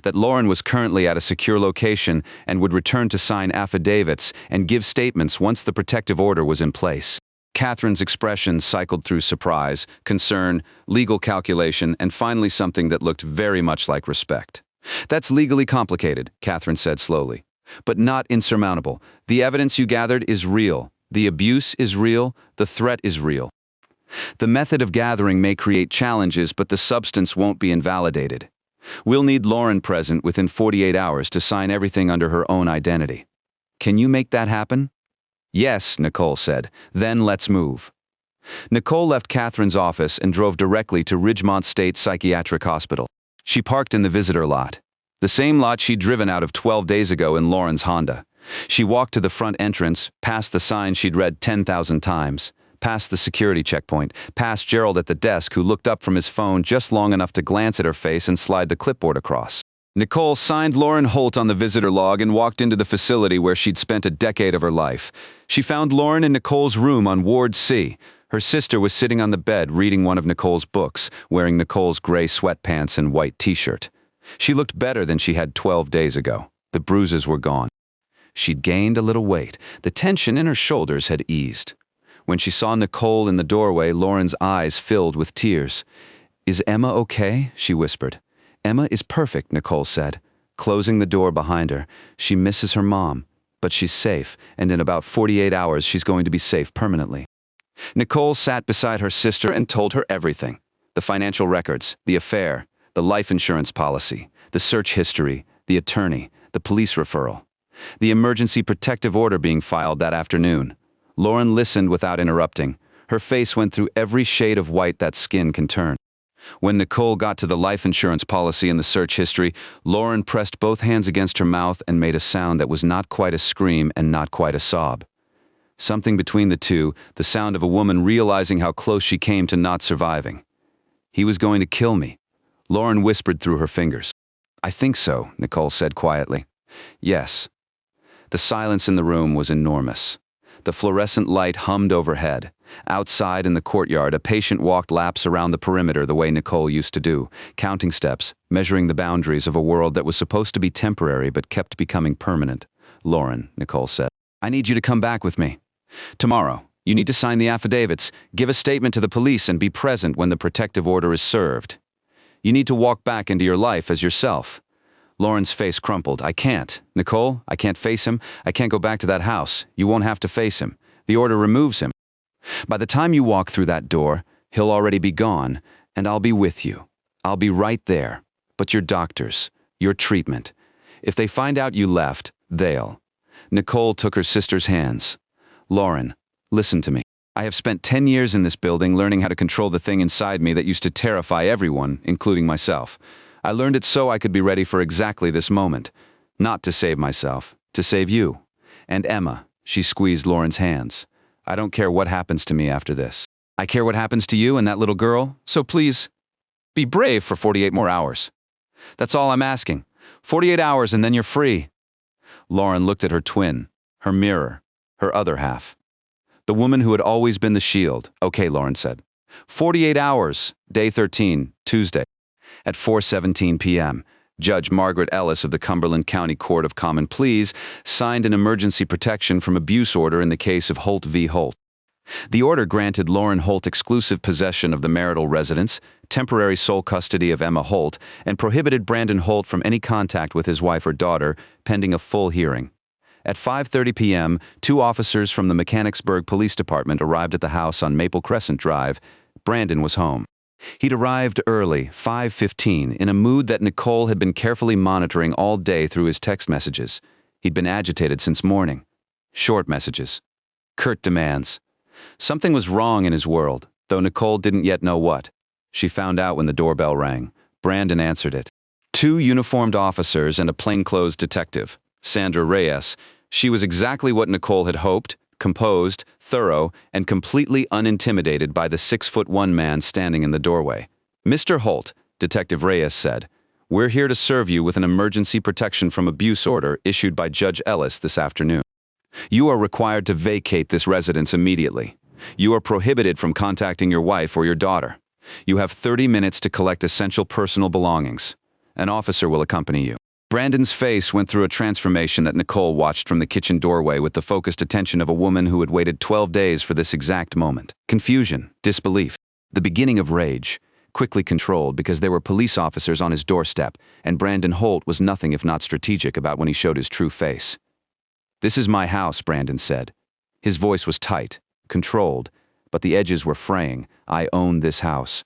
That Lauren was currently at a secure location and would return to sign affidavits and give statements once the protective order was in place. Catherine's expression cycled through surprise, concern, legal calculation, and finally something that looked very much like respect. "That's legally complicated," Catherine said slowly, "but not insurmountable. The evidence you gathered is real. The abuse is real. The threat is real. The method of gathering may create challenges, but the substance won't be invalidated. We'll need Lauren present within 48 hours to sign everything under her own identity. Can you make that happen?" "Yes," Nicole said. "Then let's move." Nicole left Catherine's office and drove directly to Ridgemont State Psychiatric Hospital. She parked in the visitor lot, the same lot she'd driven out of 12 days ago in Lauren's Honda. She walked to the front entrance, past the sign she'd read 10,000 times, past the security checkpoint, past Gerald at the desk who looked up from his phone just long enough to glance at her face and slide the clipboard across. Nicole signed Lauren Holt on the visitor log and walked into the facility where she'd spent a decade of her life. She found Lauren in Nicole's room on Ward C. Her sister was sitting on the bed reading one of Nicole's books, wearing Nicole's gray sweatpants and white t-shirt. She looked better than she had 12 days ago. The bruises were gone. She'd gained a little weight. The tension in her shoulders had eased. When she saw Nicole in the doorway, Lauren's eyes filled with tears. "Is Emma okay?" she whispered. "Emma is perfect," Nicole said, closing the door behind her. "She misses her mom, but she's safe, and in about 48 hours she's going to be safe permanently." Nicole sat beside her sister and told her everything. The financial records, the affair, the life insurance policy, the search history, the attorney, the police referral, the emergency protective order being filed that afternoon. Lauren listened without interrupting. Her face went through every shade of white that skin can turn. When Nicole got to the life insurance policy and the search history, Lauren pressed both hands against her mouth and made a sound that was not quite a scream and not quite a sob. Something between the two, the sound of a woman realizing how close she came to not surviving. "He was going to kill me." Lauren whispered through her fingers. I think so, Nicole said quietly. Yes. The silence in the room was enormous. The fluorescent light hummed overhead. Outside in the courtyard, a patient walked laps around the perimeter the way Nicole used to do, counting steps, measuring the boundaries of a world that was supposed to be temporary but kept becoming permanent. Lauren, Nicole said, I need you to come back with me. Tomorrow, you need to sign the affidavits, give a statement to the police, and be present when the protective order is served. You need to walk back into your life as yourself. Lauren's face crumpled. I can't. Nicole, I can't face him. I can't go back to that house. You won't have to face him. The order removes him. By the time you walk through that door, he'll already be gone, and I'll be with you. I'll be right there. But your doctors, your treatment. If they find out you left, they'll. Nicole took her sister's hands. Lauren, listen to me. I have spent 10 years in this building learning how to control the thing inside me that used to terrify everyone, including myself. I learned it so I could be ready for exactly this moment. Not to save myself, to save you. And Emma, she squeezed Lauren's hands. I don't care what happens to me after this. I care what happens to you and that little girl, so please, be brave for 48 more hours. That's all I'm asking. 48 hours and then you're free. Lauren looked at her twin, her mirror, her other half. The woman who had always been the shield. Okay, Lauren said. 48 hours, day 13, Tuesday. At 4:17 p.m., Judge Margaret Ellis of the Cumberland County Court of Common Pleas signed an emergency protection from abuse order in the case of Holt v. Holt. The order granted Lauren Holt exclusive possession of the marital residence, temporary sole custody of Emma Holt, and prohibited Brandon Holt from any contact with his wife or daughter, pending a full hearing. At 5:30 p.m., 2 officers from the Mechanicsburg Police Department arrived at the house on Maple Crescent Drive. Brandon was home. He'd arrived early, 5:15, in a mood that Nicole had been carefully monitoring all day through his text messages. He'd been agitated since morning. Short messages. Curt demands. Something was wrong in his world, though Nicole didn't yet know what. She found out when the doorbell rang. Brandon answered it. 2 uniformed officers and a plainclothes detective, Sandra Reyes. She was exactly what Nicole had hoped. Composed, thorough, and completely unintimidated by the 6'1" man standing in the doorway. Mr. Holt, Detective Reyes said, we're here to serve you with an emergency protection from abuse order issued by Judge Ellis this afternoon. You are required to vacate this residence immediately. You are prohibited from contacting your wife or your daughter. You have 30 minutes to collect essential personal belongings. An officer will accompany you. Brandon's face went through a transformation that Nicole watched from the kitchen doorway with the focused attention of a woman who had waited 12 days for this exact moment. Confusion, disbelief, the beginning of rage, quickly controlled because there were police officers on his doorstep, and Brandon Holt was nothing if not strategic about when he showed his true face. This is my house, Brandon said. His voice was tight, controlled, but the edges were fraying. I own this house.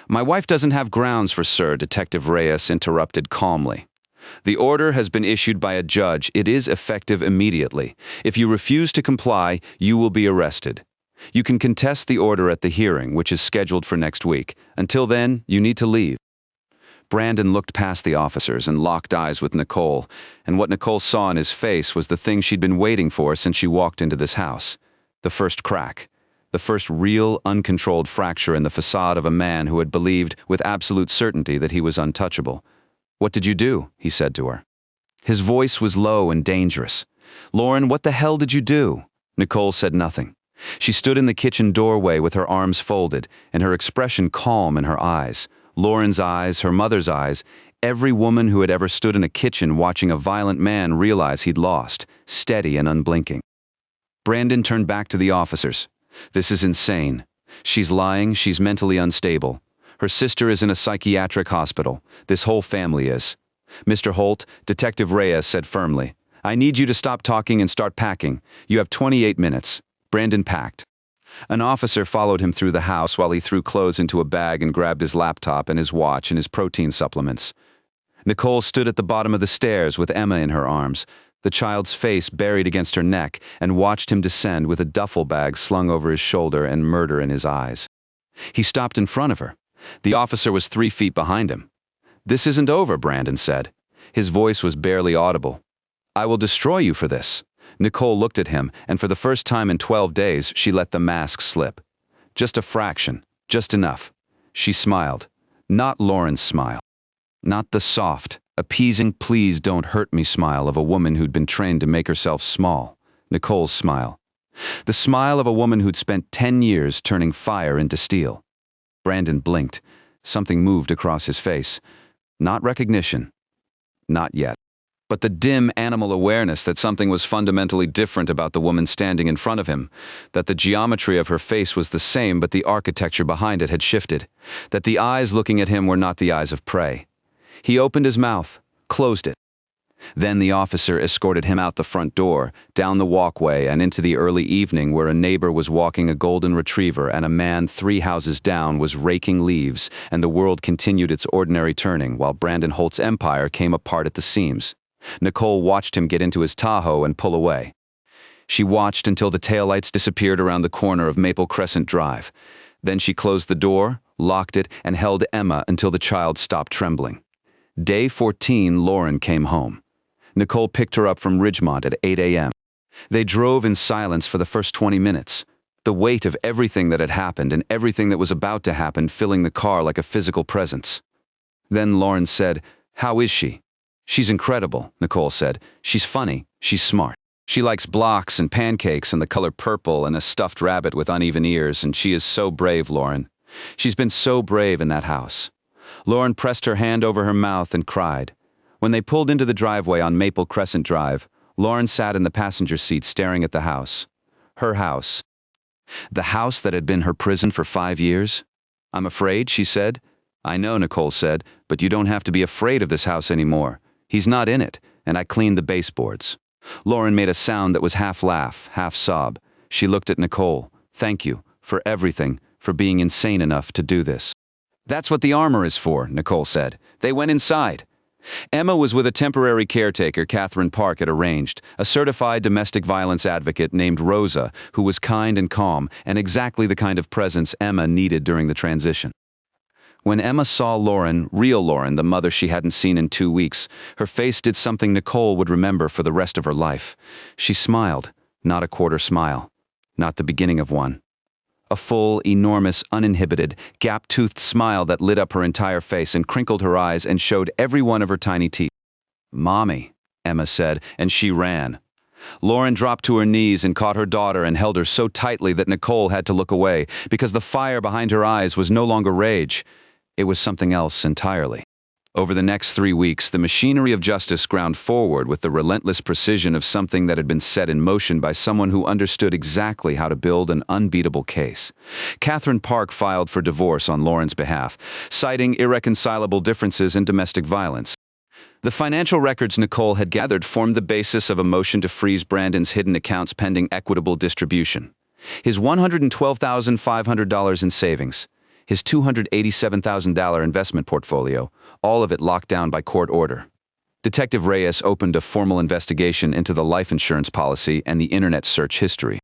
My wife doesn't have grounds for sir, Detective Reyes interrupted calmly. The order has been issued by a judge. It is effective immediately. If you refuse to comply, you will be arrested. You can contest the order at the hearing, which is scheduled for next week. Until then, you need to leave. Brandon looked past the officers and locked eyes with Nicole, and what Nicole saw in his face was the thing she'd been waiting for since she walked into this house. The first crack. The first real, uncontrolled fracture in the facade of a man who had believed with absolute certainty that he was untouchable. What did you do? He said to her. His voice was low and dangerous. Lauren, what the hell did you do? Nicole said nothing. She stood in the kitchen doorway with her arms folded and her expression calm in her eyes. Lauren's eyes, her mother's eyes, every woman who had ever stood in a kitchen watching a violent man realize he'd lost, steady and unblinking. Brandon turned back to the officers. This is insane. She's lying, she's mentally unstable. Her sister is in a psychiatric hospital. This whole family is. Mr. Holt, Detective Reyes said firmly, I need you to stop talking and start packing. You have 28 minutes. Brandon packed. An officer followed him through the house while he threw clothes into a bag and grabbed his laptop and his watch and his protein supplements. Nicole stood at the bottom of the stairs with Emma in her arms, the child's face buried against her neck, and watched him descend with a duffel bag slung over his shoulder and murder in his eyes. He stopped in front of her. The officer was 3 feet behind him. This isn't over, Brandon said. His voice was barely audible. I will destroy you for this. Nicole looked at him, and for the first time in 12 days, she let the mask slip. Just a fraction, just enough. She smiled. Not Lauren's smile. Not the soft, appeasing please don't hurt me smile of a woman who'd been trained to make herself small. Nicole's smile. The smile of a woman who'd spent 10 years turning fire into steel. Brandon blinked. Something moved across his face. Not recognition. Not yet. But the dim animal awareness that something was fundamentally different about the woman standing in front of him, that the geometry of her face was the same but the architecture behind it had shifted, that the eyes looking at him were not the eyes of prey. He opened his mouth, closed it. Then the officer escorted him out the front door, down the walkway and into the early evening where a neighbor was walking a golden retriever and a man 3 houses down was raking leaves, and the world continued its ordinary turning while Brandon Holt's empire came apart at the seams. Nicole watched him get into his Tahoe and pull away. She watched until the taillights disappeared around the corner of Maple Crescent Drive. Then she closed the door, locked it, and held Emma until the child stopped trembling. Day 14, Lauren came home. Nicole picked her up from Ridgemont at 8 a.m. They drove in silence for the first 20 minutes. The weight of everything that had happened and everything that was about to happen filling the car like a physical presence. Then Lauren said, "How is she?" "She's incredible," Nicole said. "She's funny, she's smart. She likes blocks and pancakes and the color purple and a stuffed rabbit with uneven ears, and she is so brave, Lauren. She's been so brave in that house." Lauren pressed her hand over her mouth and cried. When they pulled into the driveway on Maple Crescent Drive, Lauren sat in the passenger seat staring at the house. Her house. The house that had been her prison for 5 years. "I'm afraid," she said. "I know," Nicole said, "but you don't have to be afraid of this house anymore. He's not in it, and I cleaned the baseboards." Lauren made a sound that was half laugh, half sob. She looked at Nicole. "Thank you, for everything, for being insane enough to do this." "That's what the armor is for," Nicole said. They went inside. Emma was with a temporary caretaker Catherine Park had arranged, a certified domestic violence advocate named Rosa, who was kind and calm, and exactly the kind of presence Emma needed during the transition. When Emma saw Lauren, real Lauren, the mother she hadn't seen in 2 weeks, her face did something Nicole would remember for the rest of her life. She smiled, not a quarter smile, not the beginning of one. A full, enormous, uninhibited, gap-toothed smile that lit up her entire face and crinkled her eyes and showed every one of her tiny teeth. "Mommy," Emma said, and she ran. Lauren dropped to her knees and caught her daughter and held her so tightly that Nicole had to look away, because the fire behind her eyes was no longer rage. It was something else entirely. Over the next 3 weeks, the machinery of justice ground forward with the relentless precision of something that had been set in motion by someone who understood exactly how to build an unbeatable case. Catherine Park filed for divorce on Lauren's behalf, citing irreconcilable differences in domestic violence. The financial records Nicole had gathered formed the basis of a motion to freeze Brandon's hidden accounts pending equitable distribution. His $112,500 in savings, his $287,000 investment portfolio, all of it locked down by court order. Detective Reyes opened a formal investigation into the life insurance policy and the internet search history.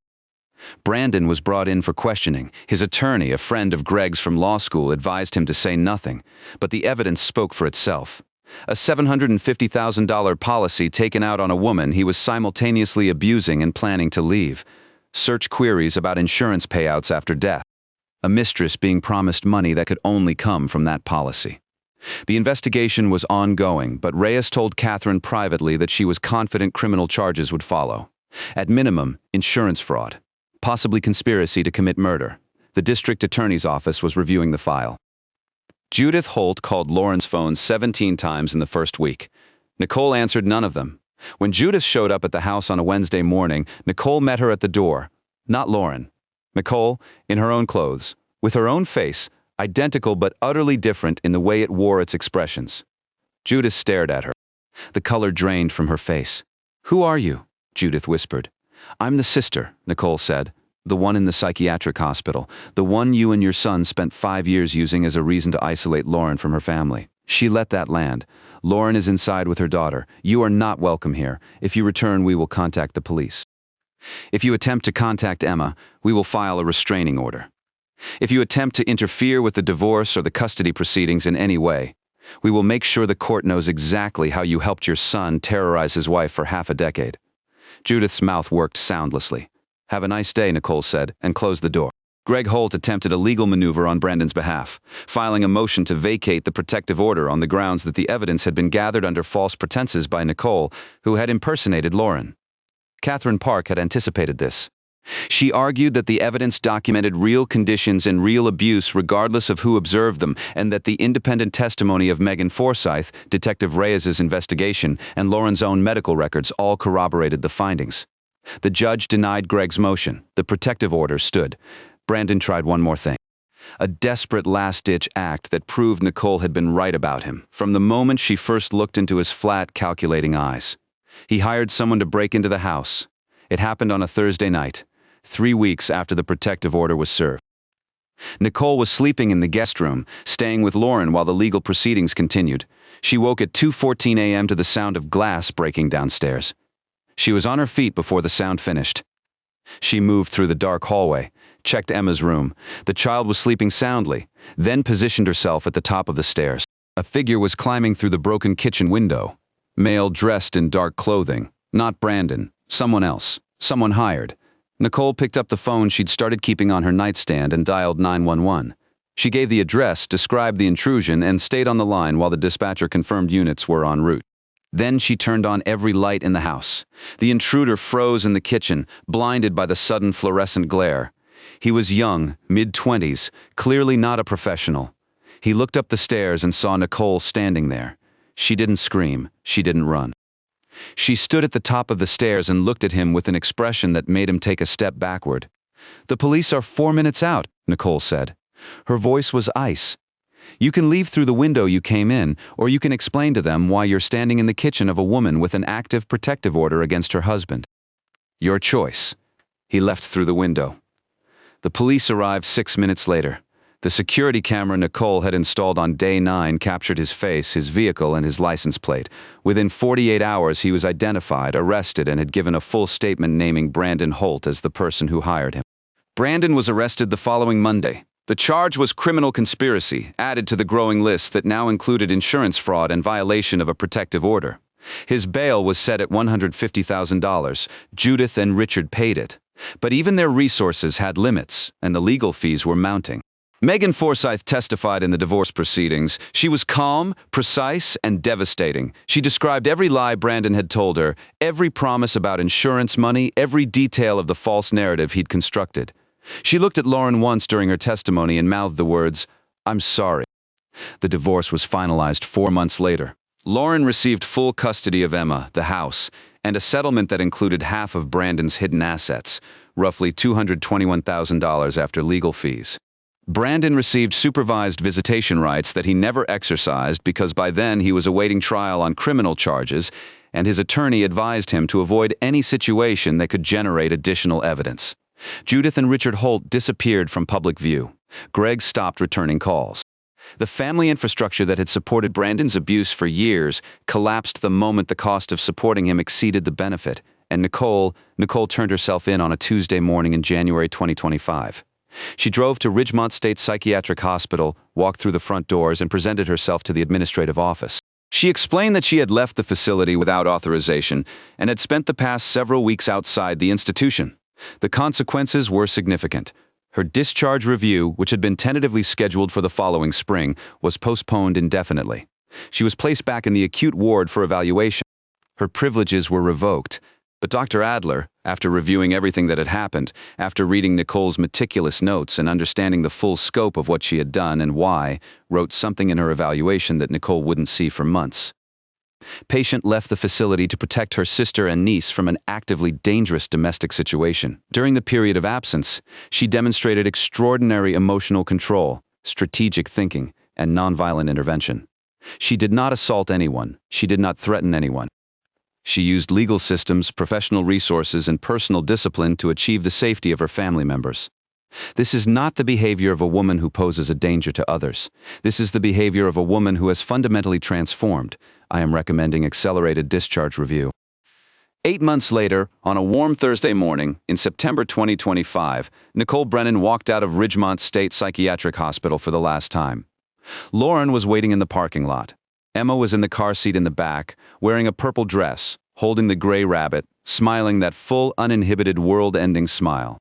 Brandon was brought in for questioning. His attorney, a friend of Greg's from law school, advised him to say nothing, but the evidence spoke for itself. A $750,000 policy taken out on a woman he was simultaneously abusing and planning to leave. Search queries about insurance payouts after death. A mistress being promised money that could only come from that policy. The investigation was ongoing, but Reyes told Catherine privately that she was confident criminal charges would follow. At minimum, insurance fraud. Possibly conspiracy to commit murder. The district attorney's office was reviewing the file. Judith Holt called Lauren's phone 17 times in the first week. Nicole answered none of them. When Judith showed up at the house on a Wednesday morning, Nicole met her at the door. Not Lauren. Nicole, in her own clothes, with her own face, identical but utterly different in the way it wore its expressions. Judith stared at her. The color drained from her face. "Who are you?" Judith whispered. "I'm the sister," Nicole said. "The one in the psychiatric hospital. The one you and your son spent 5 years using as a reason to isolate Lauren from her family. She let that land. Lauren is inside with her daughter. You are not welcome here. If you return, we will contact the police. If you attempt to contact Emma, we will file a restraining order. If you attempt to interfere with the divorce or the custody proceedings in any way, we will make sure the court knows exactly how you helped your son terrorize his wife for half a decade." Judith's mouth worked soundlessly. "Have a nice day," Nicole said, and closed the door. Greg Holt attempted a legal maneuver on Brandon's behalf, filing a motion to vacate the protective order on the grounds that the evidence had been gathered under false pretenses by Nicole, who had impersonated Lauren. Catherine Park had anticipated this. She argued that the evidence documented real conditions and real abuse regardless of who observed them, and that the independent testimony of Megan Forsyth, Detective Reyes's investigation, and Lauren's own medical records all corroborated the findings. The judge denied Greg's motion. The protective order stood. Brandon tried one more thing. A desperate last-ditch act that proved Nicole had been right about him, from the moment she first looked into his flat, calculating eyes. He hired someone to break into the house. It happened on a Thursday night, 3 weeks after the protective order was served. Nicole was sleeping in the guest room, staying with Lauren while the legal proceedings continued. She woke at 2:14 a.m. to the sound of glass breaking downstairs. She was on her feet before the sound finished. She moved through the dark hallway, checked Emma's room. The child was sleeping soundly, then positioned herself at the top of the stairs. A figure was climbing through the broken kitchen window. Male dressed in dark clothing. Not Brandon. Someone else. Someone hired. Nicole picked up the phone she'd started keeping on her nightstand and dialed 911. She gave the address, described the intrusion, and stayed on the line while the dispatcher confirmed units were en route. Then she turned on every light in the house. The intruder froze in the kitchen, blinded by the sudden fluorescent glare. He was young, mid-20s, clearly not a professional. He looked up the stairs and saw Nicole standing there. She didn't scream. She didn't run. She stood at the top of the stairs and looked at him with an expression that made him take a step backward. "The police are 4 minutes out," Nicole said. Her voice was ice. "You can leave through the window you came in, or you can explain to them why you're standing in the kitchen of a woman with an active protective order against her husband. Your choice." He left through the window. The police arrived 6 minutes later. The security camera Nicole had installed on day 9 captured his face, his vehicle, and his license plate. Within 48 hours, he was identified, arrested, and had given a full statement naming Brandon Holt as the person who hired him. Brandon was arrested the following Monday. The charge was criminal conspiracy, added to the growing list that now included insurance fraud and violation of a protective order. His bail was set at $150,000. Judith and Richard paid it. But even their resources had limits, and the legal fees were mounting. Megan Forsyth testified in the divorce proceedings. She was calm, precise, and devastating. She described every lie Brandon had told her, every promise about insurance money, every detail of the false narrative he'd constructed. She looked at Lauren once during her testimony and mouthed the words, "I'm sorry." The divorce was finalized 4 months later. Lauren received full custody of Emma, the house, and a settlement that included half of Brandon's hidden assets, roughly $221,000 after legal fees. Brandon received supervised visitation rights that he never exercised because by then he was awaiting trial on criminal charges, and his attorney advised him to avoid any situation that could generate additional evidence. Judith and Richard Holt disappeared from public view. Greg stopped returning calls. The family infrastructure that had supported Brandon's abuse for years collapsed the moment the cost of supporting him exceeded the benefit, and Nicole turned herself in on a Tuesday morning in January 2025. She drove to Ridgemont State Psychiatric Hospital, walked through the front doors, and presented herself to the administrative office. She explained that she had left the facility without authorization and had spent the past several weeks outside the institution. The consequences were significant. Her discharge review, which had been tentatively scheduled for the following spring, was postponed indefinitely. She was placed back in the acute ward for evaluation. Her privileges were revoked. But Dr. Adler, after reviewing everything that had happened, after reading Nicole's meticulous notes and understanding the full scope of what she had done and why, wrote something in her evaluation that Nicole wouldn't see for months. Patient left the facility to protect her sister and niece from an actively dangerous domestic situation. During the period of absence, she demonstrated extraordinary emotional control, strategic thinking, and nonviolent intervention. She did not assault anyone. She did not threaten anyone. She used legal systems, professional resources, and personal discipline to achieve the safety of her family members. This is not the behavior of a woman who poses a danger to others. This is the behavior of a woman who has fundamentally transformed. I am recommending accelerated discharge review. 8 months later, on a warm Thursday morning, in September 2025, Nicole Brennan walked out of Ridgemont State Psychiatric Hospital for the last time. Lauren was waiting in the parking lot. Emma was in the car seat in the back, wearing a purple dress, holding the gray rabbit, smiling that full, uninhibited, world-ending smile.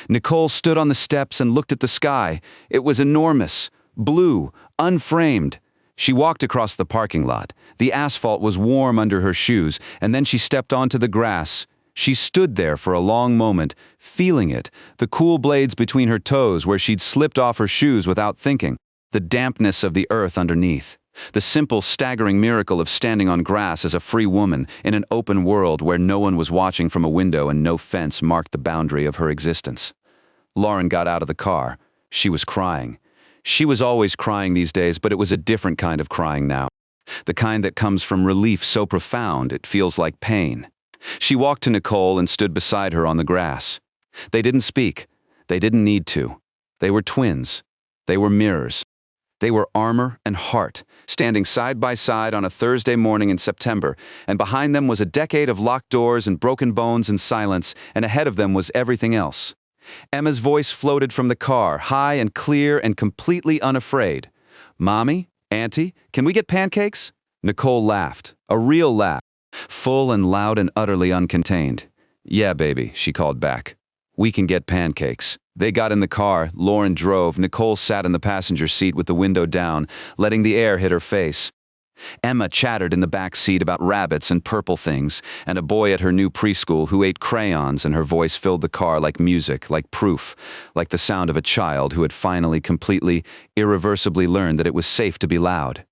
Nicole stood on the steps and looked at the sky. It was enormous, blue, unframed. She walked across the parking lot. The asphalt was warm under her shoes, and then she stepped onto the grass. She stood there for a long moment, feeling it, the cool blades between her toes where she'd slipped off her shoes without thinking, the dampness of the earth underneath. The simple, staggering miracle of standing on grass as a free woman in an open world where no one was watching from a window and no fence marked the boundary of her existence. Lauren got out of the car. She was crying. She was always crying these days, but it was a different kind of crying now. The kind that comes from relief so profound it feels like pain. She walked to Nicole and stood beside her on the grass. They didn't speak. They didn't need to. They were twins. They were mirrors. They were armor and heart, standing side by side on a Thursday morning in September, and behind them was a decade of locked doors and broken bones and silence, and ahead of them was everything else. Emma's voice floated from the car, high and clear and completely unafraid. "Mommy? Auntie? Can we get pancakes?" Nicole laughed, a real laugh, full and loud and utterly uncontained. "Yeah, baby," she called back. "We can get pancakes." They got in the car, Lauren drove, Nicole sat in the passenger seat with the window down, letting the air hit her face. Emma chattered in the back seat about rabbits and purple things, and a boy at her new preschool who ate crayons, and her voice filled the car like music, like proof, like the sound of a child who had finally completely, irreversibly learned that it was safe to be loud.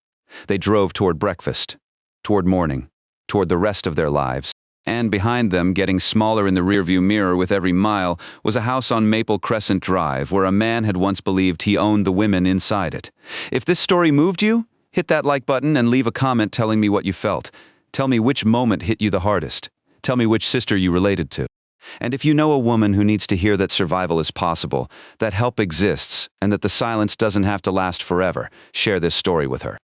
They drove toward breakfast, toward morning, toward the rest of their lives. And behind them, getting smaller in the rearview mirror with every mile, was a house on Maple Crescent Drive where a man had once believed he owned the women inside it. If this story moved you, hit that like button and leave a comment telling me what you felt. Tell me which moment hit you the hardest. Tell me which sister you related to. And if you know a woman who needs to hear that survival is possible, that help exists, and that the silence doesn't have to last forever, share this story with her.